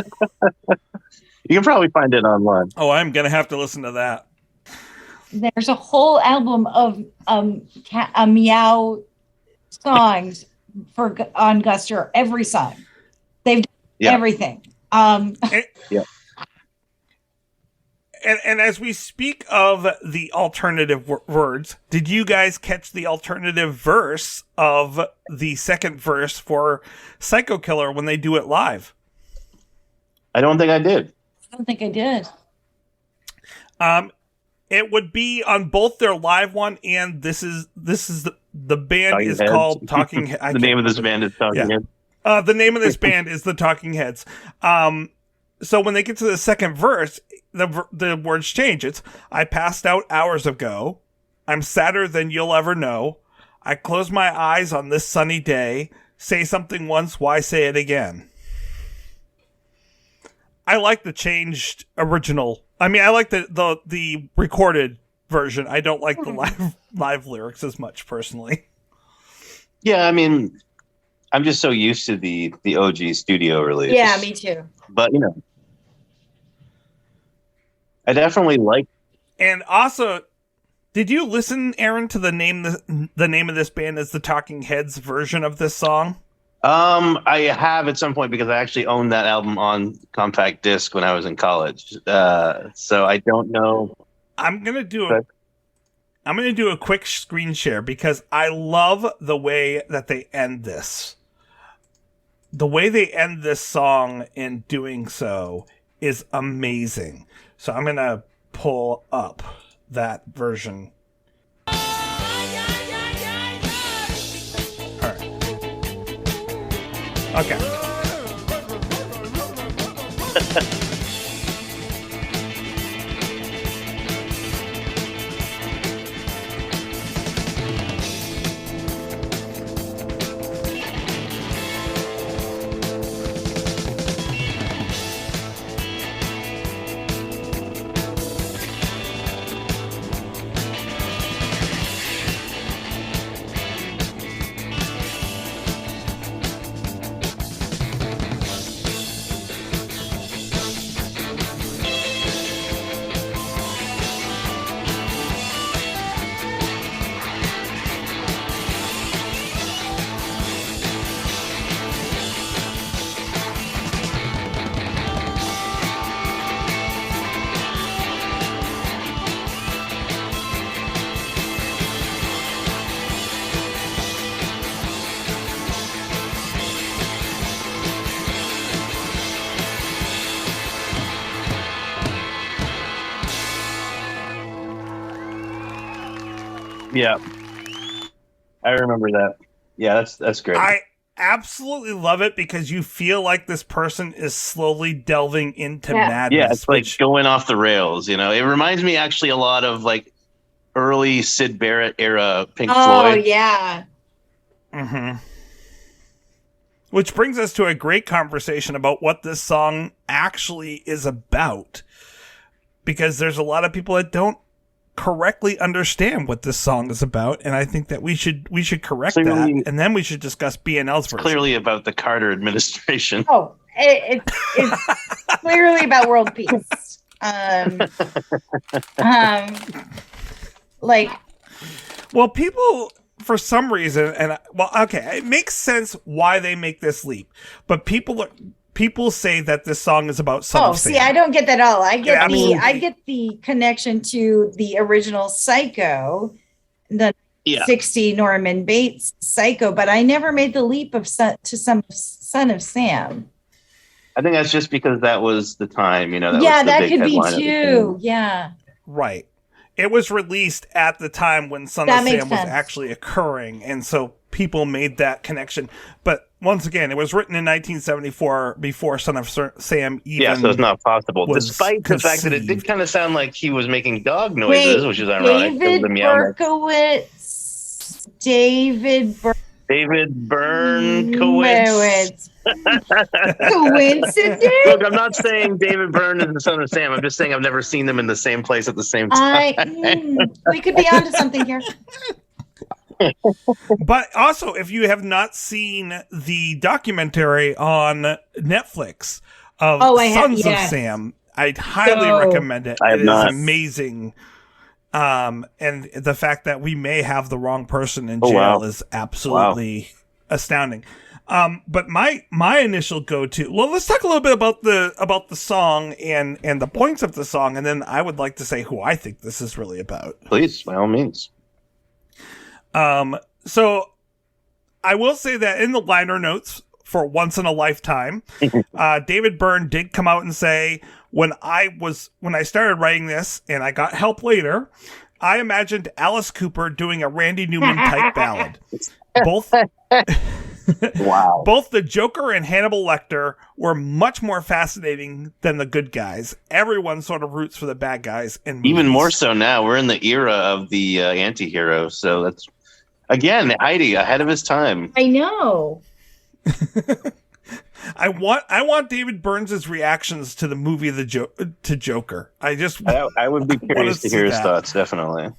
[SPEAKER 5] You can probably find it online.
[SPEAKER 4] Oh, I'm going to have to listen to that.
[SPEAKER 6] There's a whole album of meow songs on Guster. Every song. They've done everything.
[SPEAKER 4] And as we speak of the alternative words, did you guys catch the alternative verse of the second verse for Psycho Killer when they do it live?
[SPEAKER 5] I don't think I did.
[SPEAKER 6] I don't think I did.
[SPEAKER 4] It would be on both their live one and this is the band
[SPEAKER 5] Talking
[SPEAKER 4] is
[SPEAKER 5] Heads.
[SPEAKER 4] called Talking Heads.
[SPEAKER 5] The name of this band is Talking Heads.
[SPEAKER 4] The name of this band is the Talking Heads. So when they get to the second verse, the words change. It's, I passed out hours ago. I'm sadder than you'll ever know. I close my eyes on this sunny day. Say something once, why say it again? I like the changed original. I mean, I like the recorded version. I don't like the live lyrics as much, personally.
[SPEAKER 5] Yeah, I mean, I'm just so used to the OG studio release.
[SPEAKER 6] Yeah, me too.
[SPEAKER 5] But, I definitely like.
[SPEAKER 4] And also, did you listen, Aaron, to the name of this band as the Talking Heads version of this song?
[SPEAKER 5] I have at some point because I actually owned that album on compact disc when I was in college. So I don't know.
[SPEAKER 4] I'm gonna do a quick screen share because I love the way that they end this. The way they end this song in doing so is amazing. So I'm going to pull up that version. All right. Okay.
[SPEAKER 5] Yeah, I remember that. Yeah, that's great.
[SPEAKER 4] I absolutely love it because you feel like this person is slowly delving into madness.
[SPEAKER 5] Yeah, it's like going off the rails. You know, it reminds me actually a lot of like early Syd Barrett era Pink Floyd.
[SPEAKER 6] Oh yeah.
[SPEAKER 4] Mm-hmm. Which brings us to a great conversation about what this song actually is about. Because there's a lot of people that don't correctly understand what this song is about, and I think that we should correct that, and then we should discuss BNL's version.
[SPEAKER 5] Clearly about the Carter administration.
[SPEAKER 6] Oh, it's clearly about world peace.
[SPEAKER 4] Well, people, for some reason, okay, it makes sense why they make this leap, but people say that this song is about Son of Sam.
[SPEAKER 6] See, I don't get that at all. I get the connection to the original Psycho, the 60 Norman Bates Psycho, but I never made the leap of Son of Sam.
[SPEAKER 5] I think that's just because that was the time, you know.
[SPEAKER 6] That could be too. Yeah.
[SPEAKER 4] Right. It was released at the time when Son of Sam was actually occurring, and so people made that connection. But once again, it was written in 1974 before Son of Sam even.
[SPEAKER 5] Yeah, so it's not possible. Despite the fact that it did kind of sound like he was making dog noises, which is ironic.
[SPEAKER 6] David Berkowitz. David Berkowitz. Coincidence?
[SPEAKER 5] Look, I'm not saying David Byrne is the Son of Sam. I'm just saying I've never seen them in the same place at the same time.
[SPEAKER 6] We could be onto something here.
[SPEAKER 4] But also, if you have not seen the documentary on Netflix of Sons of Sam, I'd highly recommend it. It is amazing. And the fact that we may have the wrong person in jail is absolutely astounding. But my initial go-to, well, let's talk a little bit about the song and the points of the song, and then I would like to say who I think this is really about.
[SPEAKER 5] Please, by all means.
[SPEAKER 4] So I will say that in the liner notes for Once in a Lifetime, David Byrne did come out and say, when I started writing this and I got help later, I imagined Alice Cooper doing a Randy Newman type ballad. Both Both the Joker and Hannibal Lecter were much more fascinating than the good guys. Everyone sort of roots for the bad guys. And
[SPEAKER 5] even more so now. We're in the era of the anti-hero. So that's, again, Heidi, ahead of his time.
[SPEAKER 6] I know.
[SPEAKER 4] I want David Burns' reactions to the movie to Joker.
[SPEAKER 5] I would be curious to hear his thoughts, definitely.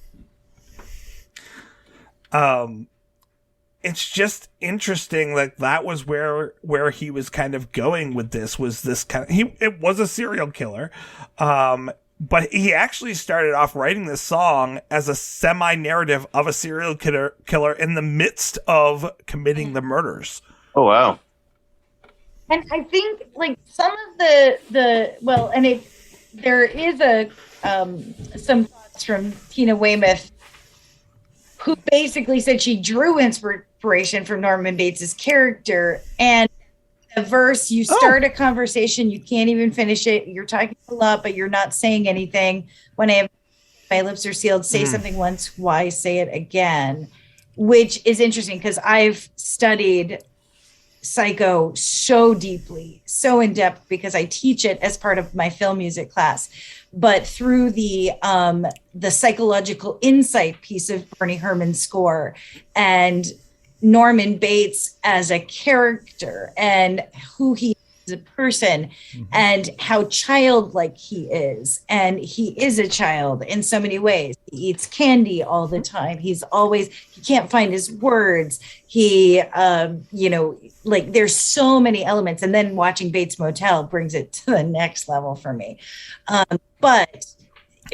[SPEAKER 4] It's just interesting. Like, that was where he was kind of going with this. Was this kind of, it was a serial killer, but he actually started off writing this song as a semi-narrative of a serial killer in the midst of committing the murders.
[SPEAKER 5] Oh wow!
[SPEAKER 6] And I think, like, some of there is some thoughts from Tina Weymouth, who basically said she drew inspiration from Norman Bates's character. And the verse, you start a conversation, you can't even finish it. You're talking a lot, but you're not saying anything. When my lips are sealed, say something once, why say it again? Which is interesting because I've studied Psycho so deeply, so in depth, because I teach it as part of my film music class. But through the psychological insight piece of Bernie Herrmann's score and Norman Bates as a character and who he is as a person, and how childlike he is. And he is a child in so many ways. He eats candy all the time. He can't find his words. He, there's so many elements. And then watching Bates Motel brings it to the next level for me. But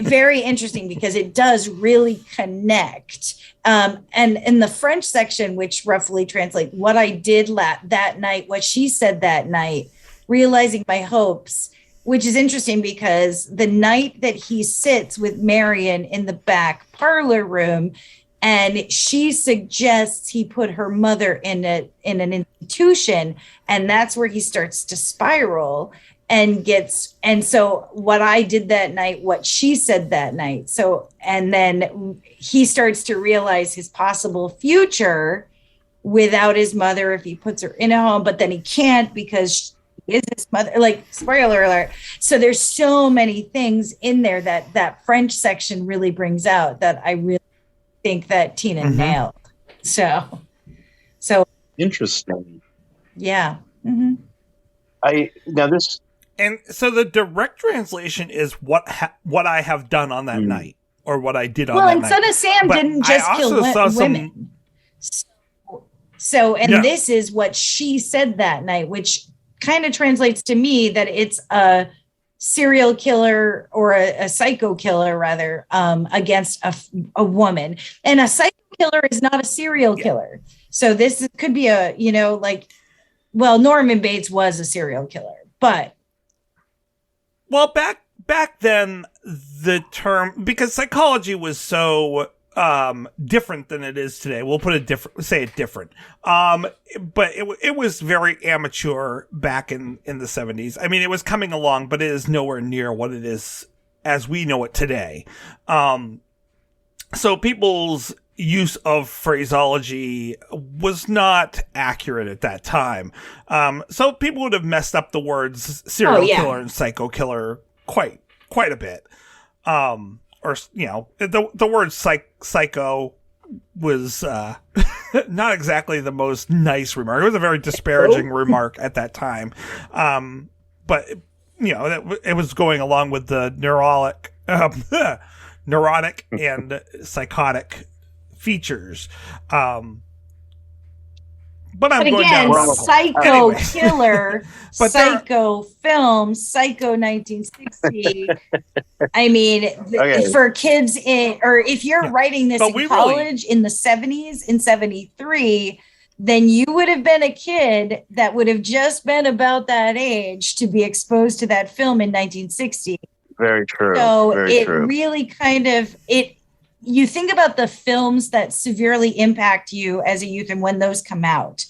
[SPEAKER 6] very interesting because it does really connect. And in the French section, which roughly translates what I did that night, what she said that night, realizing my hopes, which is interesting because the night that he sits with Marion in the back parlor room, and she suggests he put her mother in an institution, and that's where he starts to spiral. and so what I did that night, what she said that night. So, and then he starts to realize his possible future without his mother if he puts her in a home, but then he can't because she is his mother. Like, spoiler alert. So there's so many things in there that French section really brings out that I really think that Tina nailed. So
[SPEAKER 5] Interesting.
[SPEAKER 6] yeah.
[SPEAKER 4] And so the direct translation is what I have done on that night, or what I did on that night.
[SPEAKER 6] Well, and Son of Sam didn't just kill women. So, this is what she said that night, which kind of translates to me that it's a serial killer or a psycho killer, rather, against a woman. And a psycho killer is not a serial killer. So this could be Norman Bates was a serial killer, but.
[SPEAKER 4] Well, back then, the term, because psychology was so different than it is today. We'll put it different. But it was very amateur back in the 70s. I mean, it was coming along, but it is nowhere near what it is as we know it today. So people's use of phraseology was not accurate at that time. So people would have messed up the words serial killer and psycho killer quite a bit. Or, the word psycho was not exactly the most nice remark. It was a very disparaging remark at that time. But, it was going along with the neurotic and psychotic features. But
[SPEAKER 6] again, psycho killer, psycho film, psycho 1960. I mean, for kids or if you're writing this in college in the 70s, in 73, then you would have been a kid that would have just been about that age to be exposed to that film in 1960.
[SPEAKER 5] Very true.
[SPEAKER 6] So really kind of you think about the films that severely impact you as a youth and when those come out,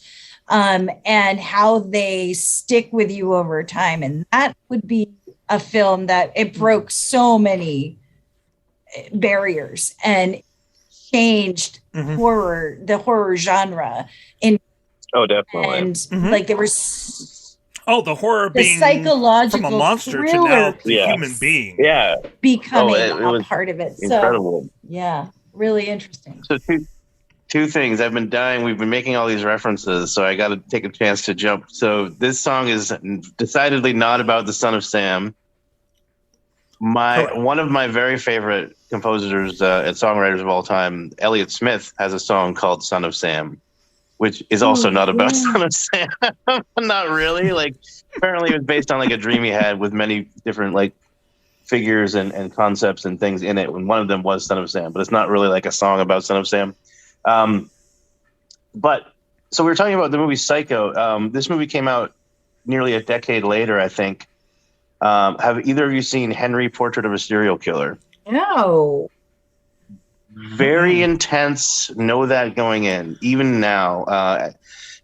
[SPEAKER 6] and how they stick with you over time. And that would be a film that it broke so many barriers and changed the horror genre.
[SPEAKER 5] Definitely.
[SPEAKER 6] And like there was
[SPEAKER 4] the horror being
[SPEAKER 6] psychological
[SPEAKER 4] from a monster to now a human being.
[SPEAKER 5] Yeah.
[SPEAKER 6] Becoming a part of it.
[SPEAKER 5] Incredible.
[SPEAKER 6] So, yeah, really interesting.
[SPEAKER 5] So two things. I've been dying. We've been making all these references, so I got to take a chance to jump. So this song is decidedly not about the Son of Sam. One of my very favorite composers and songwriters of all time, Elliott Smith, has a song called Son of Sam, which is also not about Son of Sam. Not really. Like, apparently it was based on like a dream he had with many different like figures and concepts and things in it. And one of them was Son of Sam, but it's not really like a song about Son of Sam. But so we were talking about the movie Psycho. This movie came out nearly a decade later, I think. Have either of you seen Henry, Portrait of a Serial Killer?
[SPEAKER 6] No.
[SPEAKER 5] Very intense. Know that going in. Even now,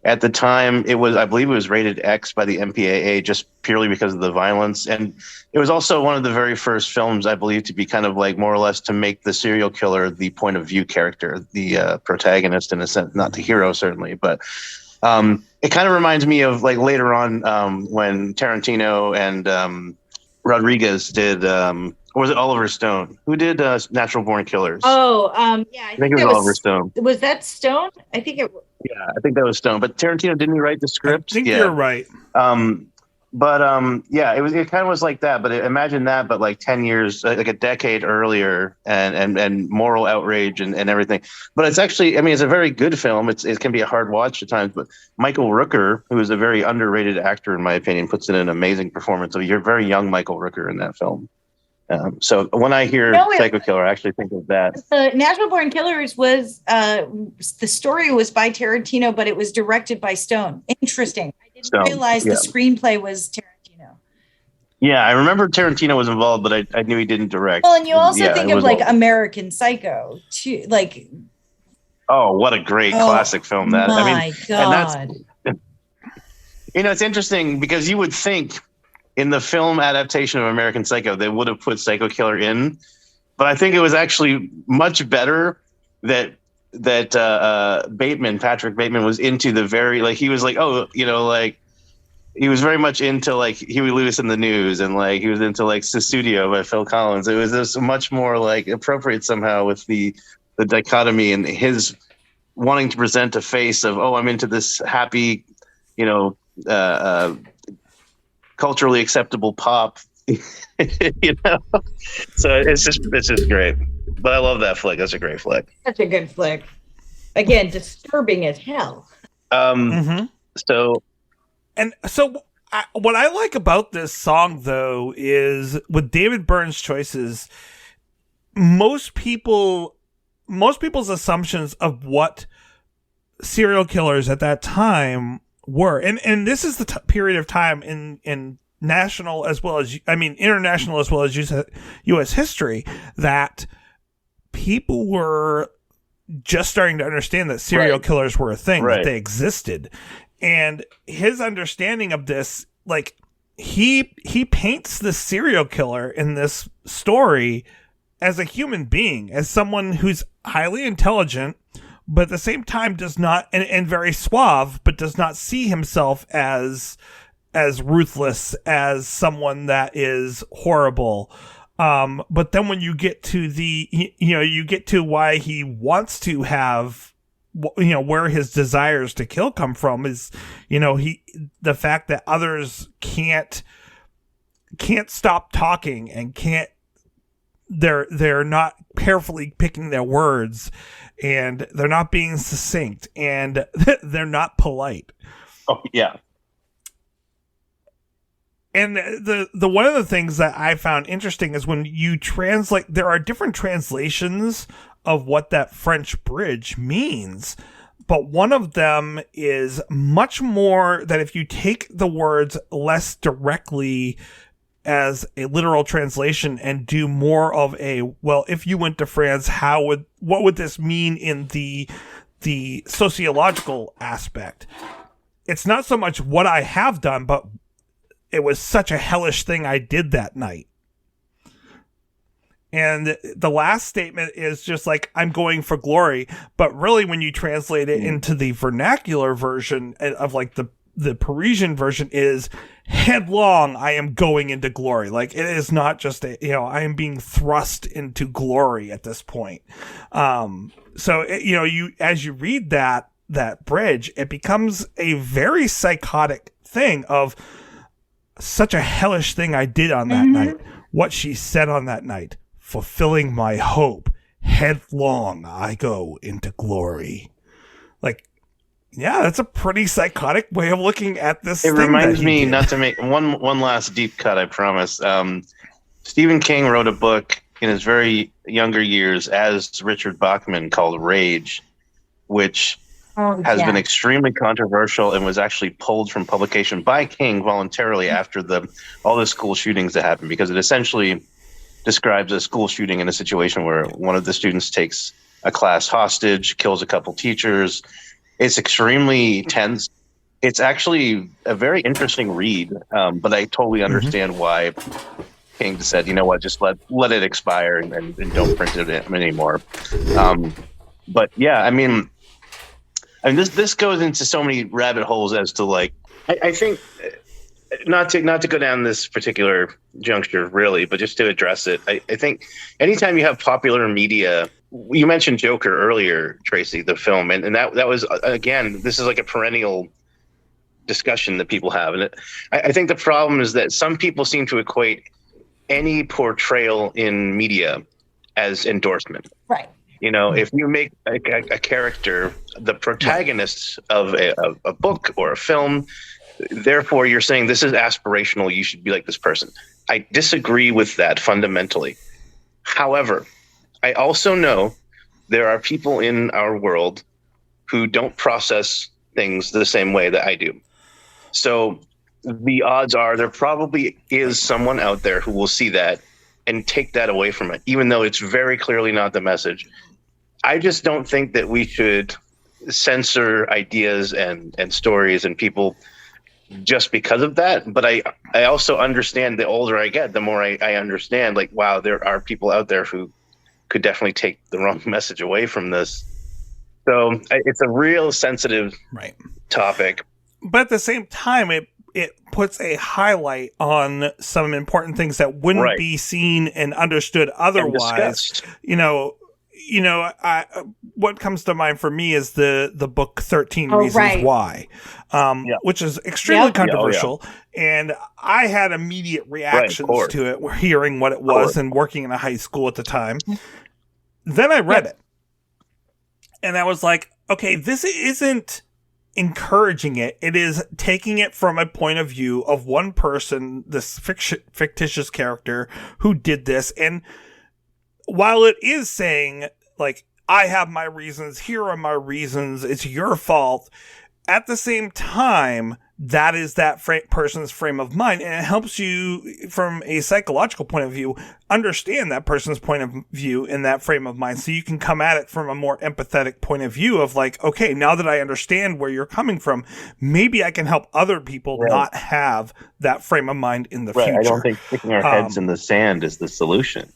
[SPEAKER 5] at the time, I believe it was rated X by the MPAA just purely because of the violence. And it was also one of the very first films, I believe, to be kind of like more or less to make the serial killer the point of view character, the protagonist in a sense, not the hero certainly, but it kind of reminds me of like later on when Tarantino and Rodriguez did. Or was it Oliver Stone? Who did Natural Born Killers?
[SPEAKER 6] Oh, yeah. I
[SPEAKER 5] think it was Oliver Stone.
[SPEAKER 6] Was that Stone? I think it was.
[SPEAKER 5] Yeah, I think that was Stone. But Tarantino, didn't he write the script?
[SPEAKER 4] I think you're right.
[SPEAKER 5] Yeah, it kind of was like that. But imagine that, but like 10 years, like a decade earlier, and moral outrage and everything. But it's actually, I mean, it's a very good film. It can be a hard watch at times. But Michael Rooker, who is a very underrated actor in my opinion, puts in an amazing performance. You're very young Michael Rooker in that film. So when I hear Psycho Killer, I actually think of that.
[SPEAKER 6] The Natural Born Killers was the story was by Tarantino, but it was directed by Stone. Interesting. I didn't realize the screenplay was Tarantino.
[SPEAKER 5] Yeah, I remember Tarantino was involved, but I knew he didn't direct.
[SPEAKER 6] Well, and you also think of like American Psycho, too. Like,
[SPEAKER 5] oh, what a great classic film that!
[SPEAKER 6] My God.
[SPEAKER 5] And that's, it's interesting because you would think in the film adaptation of American Psycho, they would have put Psycho Killer in, but I think it was actually much better that Patrick Bateman was into the very, like, he was like, oh, you know, like, he was very much into like Huey Lewis in the News, and like he was into like Susudio by Phil Collins. It was just much more like appropriate somehow with the dichotomy and his wanting to present a face of, oh, I'm into this happy, you know, culturally acceptable pop, you know. So it's just great. But I love that flick. That's a great flick.
[SPEAKER 6] Such a good flick. Again, disturbing as hell.
[SPEAKER 5] So.
[SPEAKER 4] And so what I like about this song, though, is with David Byrne's choices, most people's assumptions of what serial killers at that time were. And this is the period of time in national as well as, I mean, international as well as U.S. history that people were just starting to understand that serial killers were a thing, that they existed. And his understanding of this, like, he paints the serial killer in this story as a human being, as someone who's highly intelligent, but at the same time does not, and very suave, but does not see himself as ruthless, as someone that is horrible. But then when you get to you get to why he wants to have, you know, where his desires to kill come from is, you know, the fact that others can't stop talking and they're not carefully picking their words, and they're not being succinct, and they're not polite.
[SPEAKER 5] Oh yeah.
[SPEAKER 4] And the one of the things that I found interesting is when you translate, there are different translations of what that French bridge means, but one of them is much more that if you take the words less directly as a literal translation and do more of a, well, if you went to France, what would this mean in the sociological aspect? It's not so much what I have done, but it was such a hellish thing I did that night. And the last statement is just like, I'm going for glory. But really, when you translate it into the vernacular version of like the Parisian version is headlong, I am going into glory. Like, it is not just I am being thrust into glory at this point. So, as you read that bridge, it becomes a very psychotic thing of such a hellish thing I did on that night. What she said on that night. Fulfilling my hope, headlong I go into glory. Like, yeah, that's a pretty psychotic way of looking at this. It
[SPEAKER 5] reminds me, not to make one last deep cut, I promise. Stephen King wrote a book in his very younger years as Richard Bachman called Rage, which has been extremely controversial and was actually pulled from publication by King voluntarily after all the school shootings that happened, because it essentially describes a school shooting in a situation where one of the students takes a class hostage, kills a couple teachers. It's extremely tense. It's actually a very interesting read, but I totally understand why King said, you know what, just let it expire and don't print it anymore. But yeah, I mean, this goes into so many rabbit holes as to like, I think. Not to go down this particular juncture, really, but just to address it, I think anytime you have popular media, you mentioned Joker earlier, Tracy, the film, and that was, again, this is like a perennial discussion that people have. And I think the problem is that some people seem to equate any portrayal in media as endorsement.
[SPEAKER 6] Right.
[SPEAKER 5] You know, if you make a character the protagonist of a book or a film, therefore you're saying this is aspirational, you should be like this person. I disagree with that fundamentally. However, I also know there are people in our world who don't process things the same way that I do. So the odds are there probably is someone out there who will see that and take that away from it, even though it's very clearly not the message. I just don't think that we should censor ideas and stories and people just because of that. But I also understand, the older I get, the more I understand, like, wow, there are people out there who could definitely take the wrong message away from this. So it's a real sensitive topic.
[SPEAKER 4] But at the same time, it puts a highlight on some important things that wouldn't be seen and understood otherwise. What comes to mind for me is the book 13 Reasons Why, which is extremely controversial. And I had immediate reactions to it, hearing what it was and working in a high school at the time. Then I read it. And I was like, okay, this isn't encouraging it. It is taking it from a point of view of one person, this fictitious character who did this. And while it is saying, like, I have my reasons, here are my reasons, it's your fault, at the same time, that is that person's frame of mind, and it helps you, from a psychological point of view, understand that person's point of view in that frame of mind, so you can come at it from a more empathetic point of view of, like, okay, now that I understand where you're coming from, maybe I can help other people not have that frame of mind in the future.
[SPEAKER 5] I don't think sticking our heads in the sand is the solution.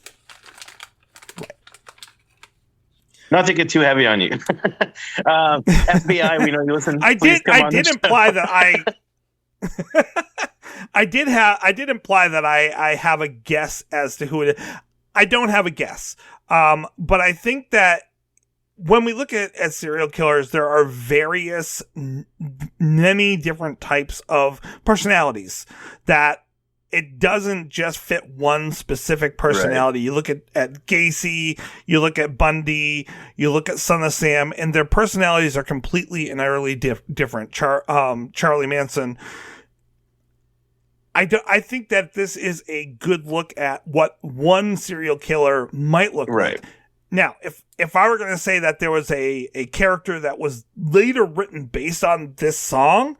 [SPEAKER 5] Not to get too heavy on you. FBI, we know you listen.
[SPEAKER 4] I did imply that I did imply that I have a guess as to who it is. I don't have a guess. But I think that when we look at serial killers, there are many different types of personalities that it doesn't just fit one specific personality. You look at Gacy, you look at Bundy, you look at Son of Sam, and their personalities are completely and utterly different. Charlie Manson. I think that this is a good look at what one serial killer might look like. Now, if I were going to say that there was a character that was later written based on this song,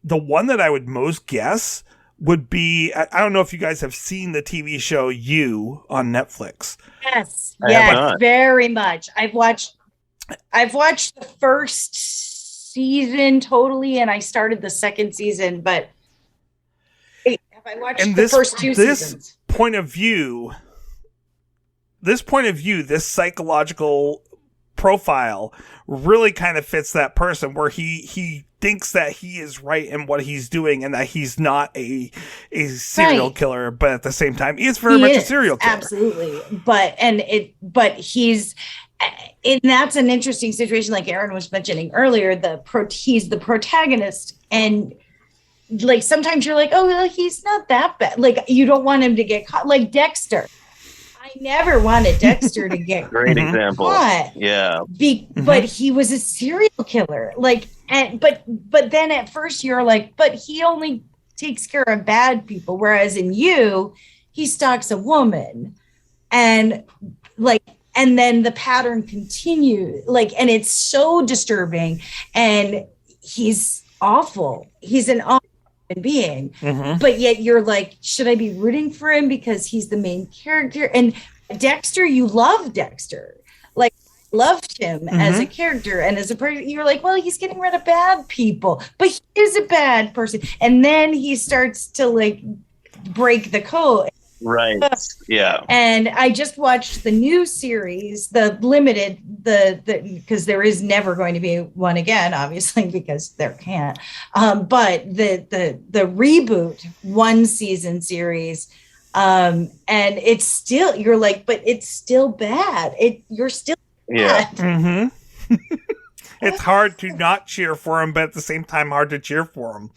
[SPEAKER 4] the one that I would most guess would be, I don't know if you guys have seen the TV show You on Netflix.
[SPEAKER 6] Yes, very much. I've watched the first season totally, and I started the second season, but have I watched the first two seasons? This point of view, this psychological profile really kind of fits that person, where he thinks that he is right in what he's doing and that he's not a serial killer, but at the same time, he is very much a serial killer. Absolutely. And that's an interesting situation. Like Aaron was mentioning earlier, he's the protagonist, and like, sometimes you're like, oh, well, he's not that bad. Like, you don't want him to get caught, like Dexter. I never wanted Dexter to get
[SPEAKER 5] great example.
[SPEAKER 6] Caught. But he was a serial killer. Like, but then at first you're like, but he only takes care of bad people. Whereas in You, he stalks a woman, and then the pattern continues. Like, and it's so disturbing, and he's awful. He's an awful being, but yet you're like, should I be rooting for him because he's the main character? And Dexter, you love Dexter, like, loved him as a character and as a person. You're like, well, he's getting rid of bad people, but he is a bad person. And then he starts to like break the code.
[SPEAKER 5] Right. Yeah.
[SPEAKER 6] And I just watched the new series, the limited, because there is never going to be one again, obviously, because there can't. But the reboot 1 season series, and it's still, you're like, but it's still bad. You're still bad.
[SPEAKER 4] It's hard to not cheer for him, but at the same time, hard to cheer for him.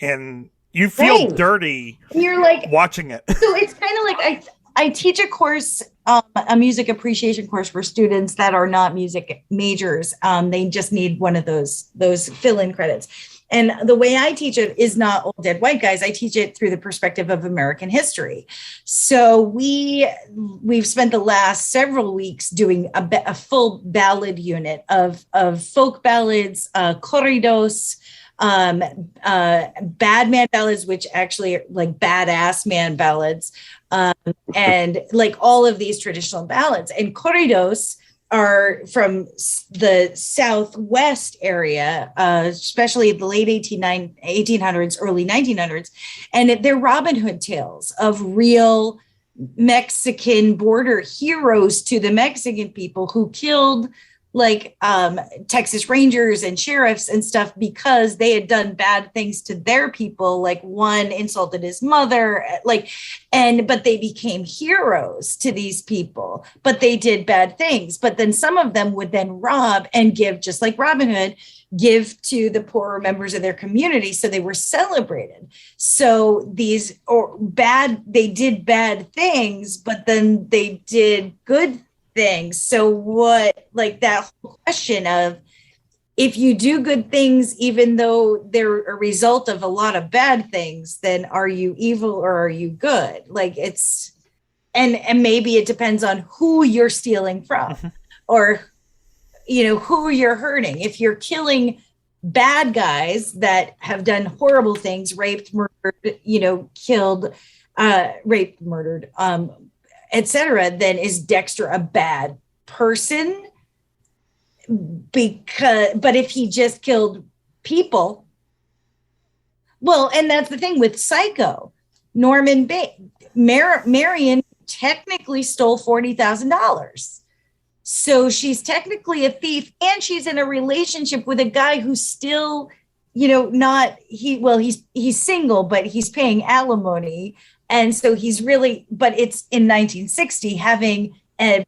[SPEAKER 4] And you feel dirty.
[SPEAKER 6] You're like
[SPEAKER 4] watching it.
[SPEAKER 6] So it's kind of like I teach a course, a music appreciation course for students that are not music majors. They just need one of those fill-in credits. And the way I teach it is not old dead white guys. I teach it through the perspective of American history. So we've spent the last several weeks doing a full ballad unit of folk ballads, corridos, bad man ballads, which actually are like badass man ballads, and like all of these traditional ballads. And corridos are from the Southwest area, especially the late 1800s, early 1900s. And they're Robin Hood tales of real Mexican border heroes to the Mexican people who killed like Texas Rangers and sheriffs and stuff because they had done bad things to their people. Like one insulted his mother, but they became heroes to these people, but they did bad things. But then some of them would then rob and give, just like Robin Hood, give to the poorer members of their community. So they were celebrated. So they did bad things, but then they did good things. So what, like that whole question of, if you do good things, even though they're a result of a lot of bad things, then are you evil or are you good? Like it's, and maybe it depends on who you're stealing from or, who you're hurting. If you're killing bad guys that have done horrible things, raped, murdered, killed, raped, murdered, etc., then is Dexter a bad person? But if he just killed people, well, and that's the thing with Psycho, Norman Marion technically stole $40,000. So she's technically a thief, and she's in a relationship with a guy who's still, he's single, but he's paying alimony. And so he's really, but it's in 1960, having a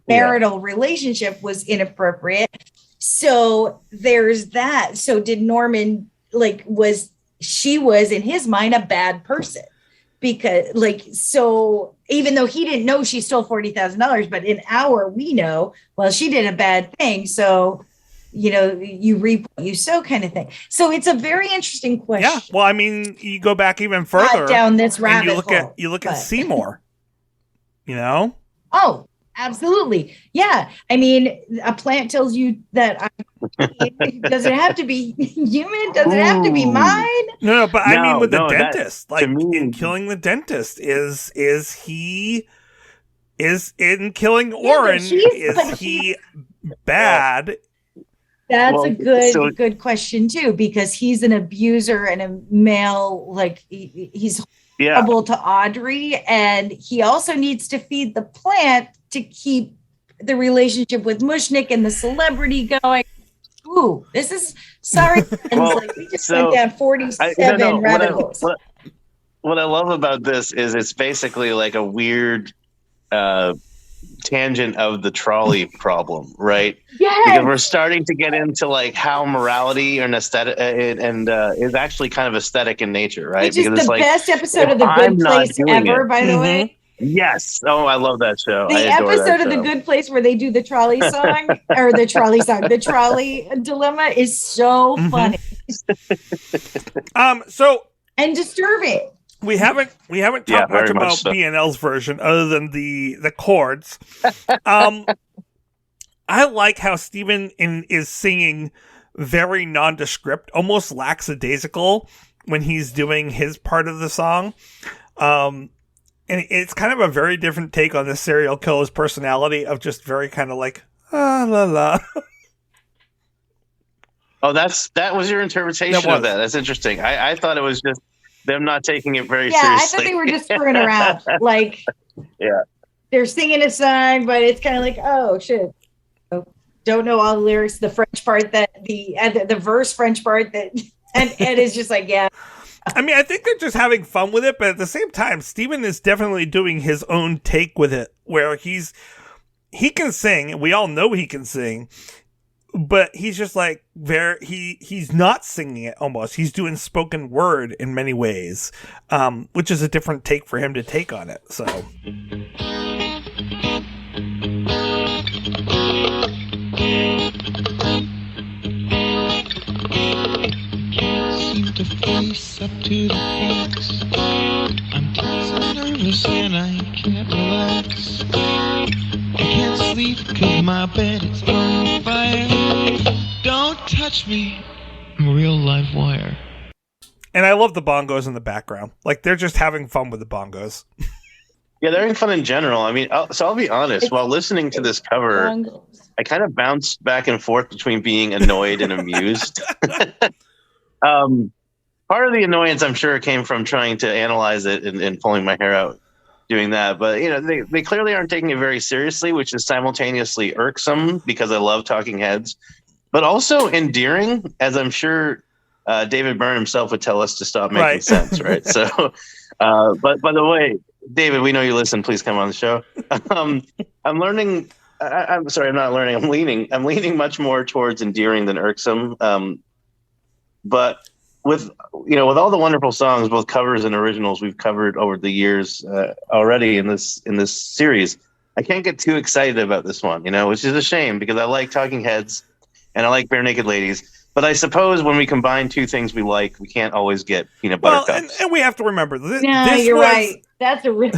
[SPEAKER 6] marital relationship was inappropriate. So there's that. So did Norman, she was in his mind a bad person because so even though he didn't know she stole $40,000, but we know, well, she did a bad thing. So, you reap what you sow kind of thing. So it's a very interesting question.
[SPEAKER 4] Yeah. Well, I mean, you go back even further
[SPEAKER 6] not down this rabbit hole.
[SPEAKER 4] You look at Seymour,
[SPEAKER 6] Oh, absolutely. Yeah. I mean, a plant tells you that does it have to be human? Does it have to be mine?
[SPEAKER 4] No, but I mean with the dentist, in killing the dentist, is he in killing Oren, is he bad?
[SPEAKER 6] That's a good question too, because he's an abuser and a male, he's horrible to Audrey, and he also needs to feed the plant to keep the relationship with Mushnick and the celebrity going. Ooh, this is sorry. We just went down 47 rabbit holes.
[SPEAKER 5] What I love about this is it's basically like a weird tangent of the trolley problem, right?
[SPEAKER 6] Yes.
[SPEAKER 5] Because we're starting to get into how morality and aesthetic and is actually kind of aesthetic in nature, right?
[SPEAKER 6] Which is the best episode of The Good Place ever, by the way.
[SPEAKER 5] Yes. Oh, I love that show.
[SPEAKER 6] The episode of The Good Place where they do the trolley song or the trolley dilemma is so funny. And disturbing.
[SPEAKER 4] We haven't talked much about BNL's version other than the chords. I like how Steven is singing very nondescript, almost lackadaisical when he's doing his part of the song. And it's kind of a very different take on this serial killer's personality of just very kind of la la.
[SPEAKER 5] Oh, that was your interpretation of that. That's interesting. I thought it was just them not taking it very seriously.
[SPEAKER 6] Yeah, I thought they were just screwing around. They're singing a song, but it's kind of oh shit. Don't know all the lyrics. The French part the verse French part that and Ed is just yeah.
[SPEAKER 4] I mean, I think they're just having fun with it, but at the same time, Steven is definitely doing his own take with it, where he can sing. We all know he can sing. But he's just he's not singing it almost. He's doing spoken word in many ways, which is a different take for him to take on it. So.
[SPEAKER 8] Seem to face up to the facts. I'm tense and nervous and I can't relax. I can't sleep 'cause my bed is on fire. Don't touch me, I'm a real live wire.
[SPEAKER 4] And I love the bongos in the background. They're just having fun with the bongos.
[SPEAKER 5] Yeah, they're having fun in general. I mean, so I'll be honest. While listening to this cover, I kind of bounced back and forth between being annoyed and amused. Part of the annoyance, I'm sure, came from trying to analyze it and pulling my hair out doing that. But, they clearly aren't taking it very seriously, which is simultaneously irksome because I love Talking Heads, but also endearing, as I'm sure David Byrne himself would tell us to stop making sense, right? So, but by the way, David, we know you listen. Please come on the show. I'm learning. I'm sorry, I'm not learning. I'm leaning much more towards endearing than irksome. But with all the wonderful songs, both covers and originals we've covered over the years already in this series, I can't get too excited about this one, which is a shame because I like Talking Heads and I like Bare Naked Ladies. But I suppose when we combine two things we like, we can't always get peanut butter cups.
[SPEAKER 4] And we have to remember
[SPEAKER 6] you're right. That's a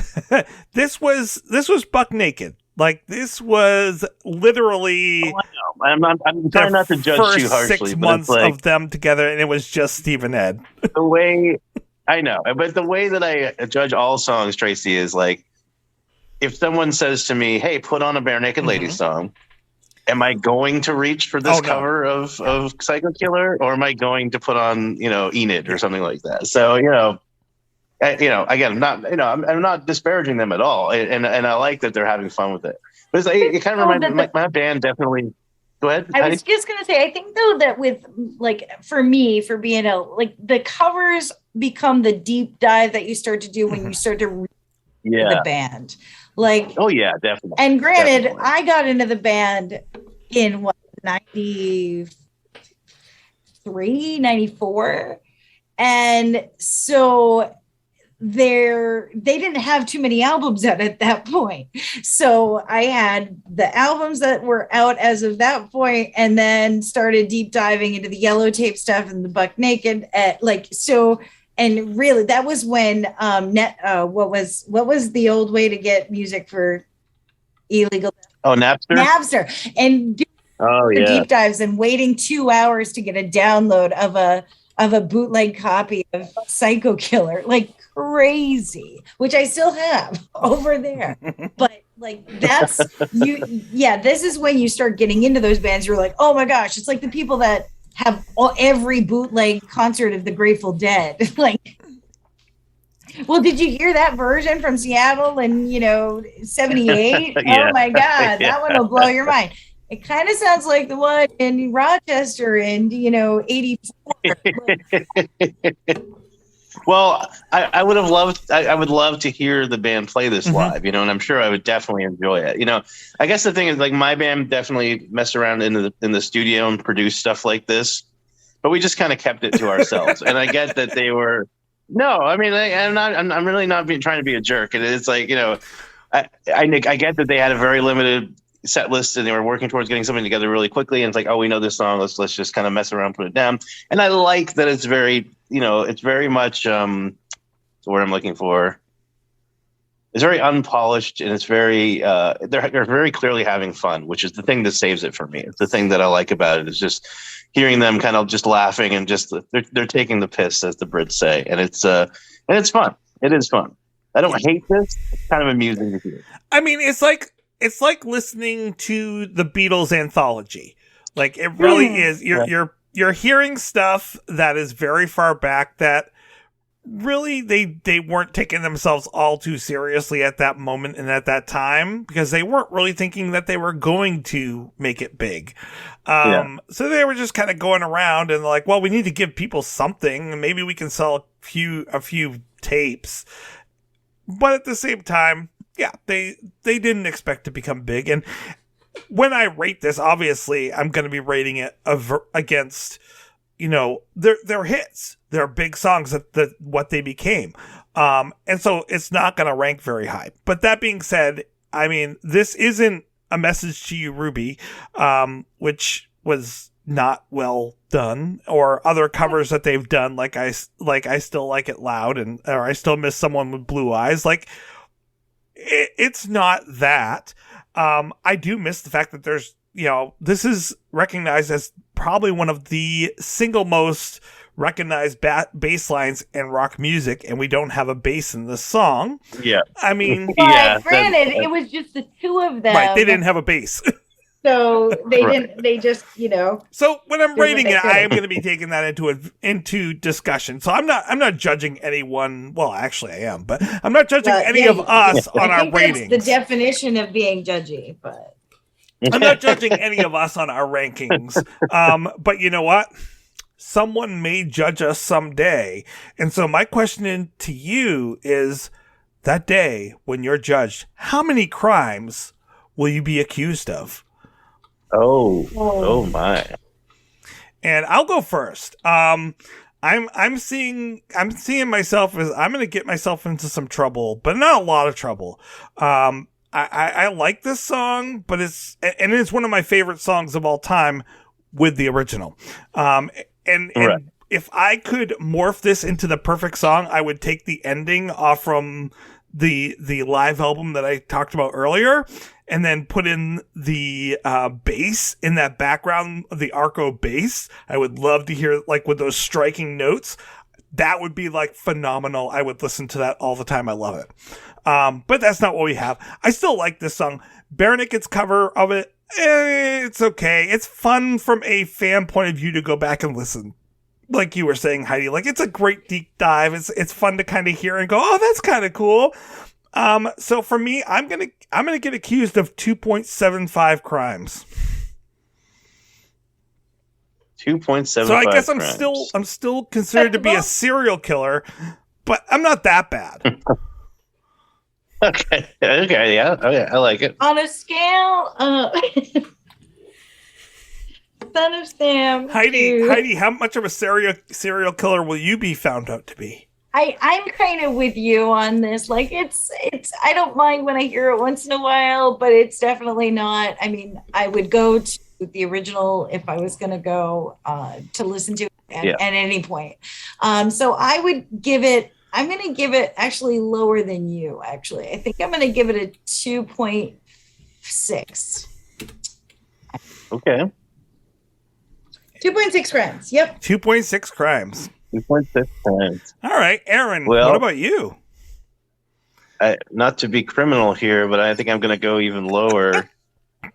[SPEAKER 4] this was buck naked. Like, this was literally.
[SPEAKER 5] Oh, I know. I'm trying not to judge too harshly.
[SPEAKER 4] 6 months of them together, and it was just Steve and Ed.
[SPEAKER 5] The way I know, but the way that I judge all songs, Tracy, is like, if someone says to me, "Hey, put on a Bare Naked Ladies song," am I going to reach for this cover of Psycho Killer, or am I going to put on Enid or something like that? So again, I'm not disparaging them at all, and I like that they're having fun with it. But it kind of reminds me, my band definitely. Go ahead.
[SPEAKER 6] I was just gonna say, I think though that with for me, for B&O, the covers become the deep dive that you start to do when you start to read the band.
[SPEAKER 5] Oh yeah, definitely.
[SPEAKER 6] And granted, I got into the band in 93, 94, and so they didn't have too many albums out at that point. So I had the albums that were out as of that point, and then started deep diving into the Yellow Tape stuff and the Buck Naked. And really, that was when what was the old way to get music for illegal?
[SPEAKER 5] Oh,
[SPEAKER 6] Napster, and deep dives and waiting 2 hours to get a download of a bootleg copy of Psycho Killer, crazy, which I still have over there. But that's this is when you start getting into those bands. You're like, oh my gosh, it's like the people that have every bootleg concert of the Grateful Dead. Well, did you hear that version from Seattle in 78? Oh my God, that one will blow your mind. It kind of sounds like the one in Rochester in 84.
[SPEAKER 5] Well, I would have loved. I would love to hear the band play this live, and I'm sure I would definitely enjoy it. I guess the thing is, my band definitely messed around in the studio and produced stuff like this, but we just kind of kept it to ourselves. And I get that they were. No, I mean, I'm really not trying to be a jerk. And it's I get that they had a very limited set list and they were working towards getting something together really quickly. And it's like, oh, we know this song. Let's just kind of mess around, put it down. And I like that it's very, it's very much the word I'm looking for. It's very unpolished and it's very they're very clearly having fun, which is the thing that saves it for me. It's the thing that I like about it is just hearing them kind of just laughing and just they're taking the piss, as the Brits say, and it's fun. It is fun. I don't hate this. It's kind of amusing to hear.
[SPEAKER 4] I mean, it's like listening to the Beatles anthology. It really is. You're hearing stuff that is very far back that really they weren't taking themselves all too seriously at that moment and at that time because they weren't really thinking that they were going to make it big. So they were just kind of going around and like, well, we need to give people something and maybe we can sell a few tapes. But at the same time, yeah, they didn't expect to become big. And when I rate this, obviously I'm going to be rating it against, their hits, their big songs, that what they became. And so it's not going to rank very high. But that being said, I mean, this isn't A Message to You, Ruby, which was not well done, or other covers that they've done, like I Still Like It Loud, or I Still Miss Someone with Blue Eyes. It's not that. I do miss the fact that there's, this is recognized as probably one of the single most recognized bass lines in rock music, and we don't have a bass in the song.
[SPEAKER 5] Yeah.
[SPEAKER 4] I mean,
[SPEAKER 6] granted, it was just the two of them.
[SPEAKER 4] Right, they didn't have a bass.
[SPEAKER 6] So they
[SPEAKER 5] Right.
[SPEAKER 6] didn't. They just,
[SPEAKER 4] So when I'm
[SPEAKER 6] Did what
[SPEAKER 4] rating
[SPEAKER 6] they
[SPEAKER 4] it,
[SPEAKER 6] could.
[SPEAKER 4] I am going to be taking that into discussion. So I'm not judging anyone. Well, actually, I am, but I'm not judging any of us on
[SPEAKER 6] I
[SPEAKER 4] our
[SPEAKER 6] think that's
[SPEAKER 4] ratings.
[SPEAKER 6] the definition of being judgy. But
[SPEAKER 4] I'm not judging any of us on our rankings. But you know what? Someone may judge us someday. And so my question to you is, that day when you're judged, how many crimes will you be accused of?
[SPEAKER 5] Oh my.
[SPEAKER 4] And I'll go first. I'm seeing myself as I'm going to get myself into some trouble, but not a lot of trouble. I like this song, but it's one of my favorite songs of all time with the original. And if I could morph this into the perfect song, I would take the ending off from the live album that I talked about earlier, and then put in the bass in that background, the arco bass. I would love to hear, like, with those striking notes. That would be, like, phenomenal. I would listen to that all the time. I love it. But that's not what we have. I still like this song. Bare Naked's cover of it, it's okay. It's fun from a fan point of view to go back and listen. Like you were saying, Heidi, like, it's a great deep dive. It's fun to kind of hear and go, oh, that's kind of cool. So for me, I'm gonna get accused of 2.75 crimes.
[SPEAKER 5] 2.75.
[SPEAKER 4] So I guess
[SPEAKER 5] crimes.
[SPEAKER 4] I'm still considered to be a serial killer, but I'm not that bad.
[SPEAKER 5] Okay, yeah, I like it.
[SPEAKER 6] on a scale, Son of Sam.
[SPEAKER 4] Heidi, how much of a serial killer will you be found out to be?
[SPEAKER 6] I'm kind of with you on this. Like, it's. I don't mind when I hear it once in a while, but it's definitely not. I mean, I would go to the original if I was going to go to listen to it at any point. So I would give it. I'm going to give it actually lower than you. Actually, I think I'm going to give it a 2.6.
[SPEAKER 5] Okay.
[SPEAKER 6] 2.6 crimes. Yep.
[SPEAKER 4] 2.6 crimes.
[SPEAKER 5] 2.6 crimes.
[SPEAKER 4] All right, Aaron,
[SPEAKER 5] Well,
[SPEAKER 4] what about you?
[SPEAKER 5] Not to be criminal here, but I think I'm going to go even lower.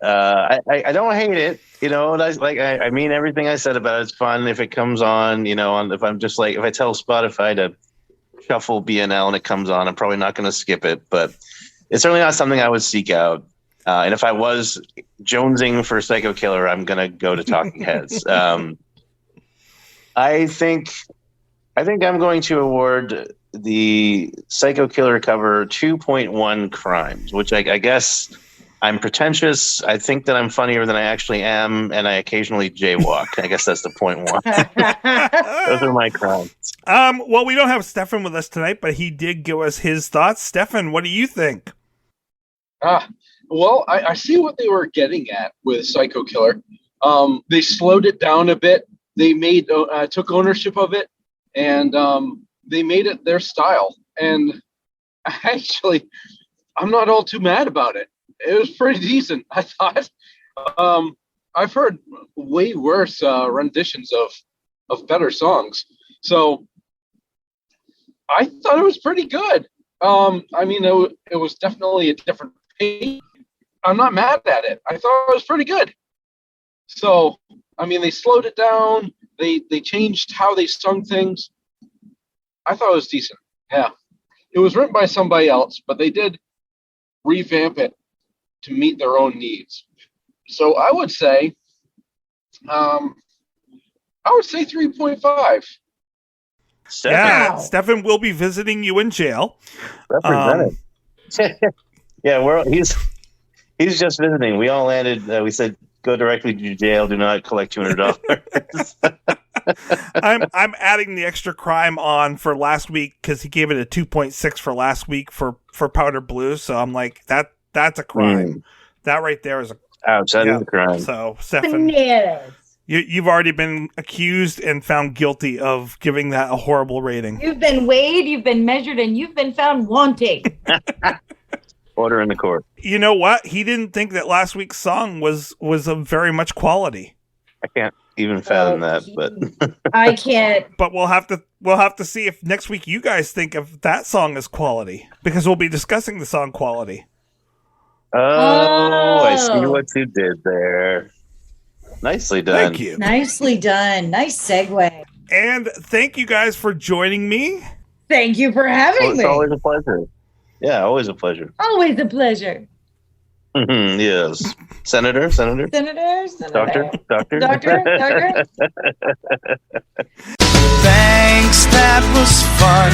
[SPEAKER 5] I don't hate it, and I mean everything I said about it. It's fun if it comes on, if I'm just like, if I tell Spotify to shuffle BNL and it comes on, I'm probably not going to skip it, but it's certainly not something I would seek out. And if I was jonesing for Psycho Killer, I'm going to go to Talking Heads. I think I'm going to award the Psycho Killer cover 2.1 crimes, which I guess I'm pretentious. I think that I'm funnier than I actually am, and I occasionally jaywalk. I guess that's the 0.1. Those are my crimes.
[SPEAKER 4] Well, we don't have Stefan with us tonight, but he did give us his thoughts. Stefan, what do you think?
[SPEAKER 9] Well, I see what they were getting at with Psycho Killer. They slowed it down a bit. They took ownership of it, and they made it their style. And actually, I'm not all too mad about it. It was pretty decent, I thought. I've heard way worse renditions of better songs. So I thought it was pretty good. I mean, it was definitely a different pace. I'm not mad at it. I thought it was pretty good. So, I mean, they slowed it down. They changed how they sung things. I thought it was decent. Yeah. It was written by somebody else, but they did revamp it to meet their own needs. So I would say 3.5.
[SPEAKER 4] Yeah,
[SPEAKER 6] Wow.
[SPEAKER 4] Stefan will be visiting you in jail.
[SPEAKER 5] Represented. Yeah, he's just visiting. We all landed. We said, go directly to jail. Do not collect $200.
[SPEAKER 4] I'm adding the extra crime on for last week because he gave it a 2.6 for last week for Powder Blue. So I'm like, that's a crime. That right there is a
[SPEAKER 5] outside of the crime.
[SPEAKER 4] So Stefan,
[SPEAKER 6] Bananas.
[SPEAKER 4] you've already been accused and found guilty of giving that a horrible rating.
[SPEAKER 6] You've been weighed, you've been measured, and you've been found wanting.
[SPEAKER 5] Order in the court.
[SPEAKER 4] You know what? He didn't think that last week's song was of very much quality.
[SPEAKER 5] I can't even fathom that, but
[SPEAKER 6] I can't.
[SPEAKER 4] But we'll have to see if next week you guys think of that song as quality, because we'll be discussing the song quality.
[SPEAKER 5] Oh, I see what you did there. Nicely done.
[SPEAKER 4] Thank you.
[SPEAKER 6] Nicely done. Nice segue.
[SPEAKER 4] And thank you guys for joining me.
[SPEAKER 6] Thank you for having
[SPEAKER 5] It's
[SPEAKER 6] me.
[SPEAKER 5] always a pleasure. Yeah, always a pleasure.
[SPEAKER 6] Always a pleasure.
[SPEAKER 5] Yes. Senator.
[SPEAKER 6] Senator.
[SPEAKER 5] Doctor.
[SPEAKER 6] Doctor.
[SPEAKER 8] Thanks, that was fun.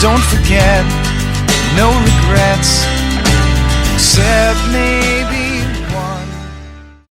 [SPEAKER 8] Don't forget, no regrets. Accept me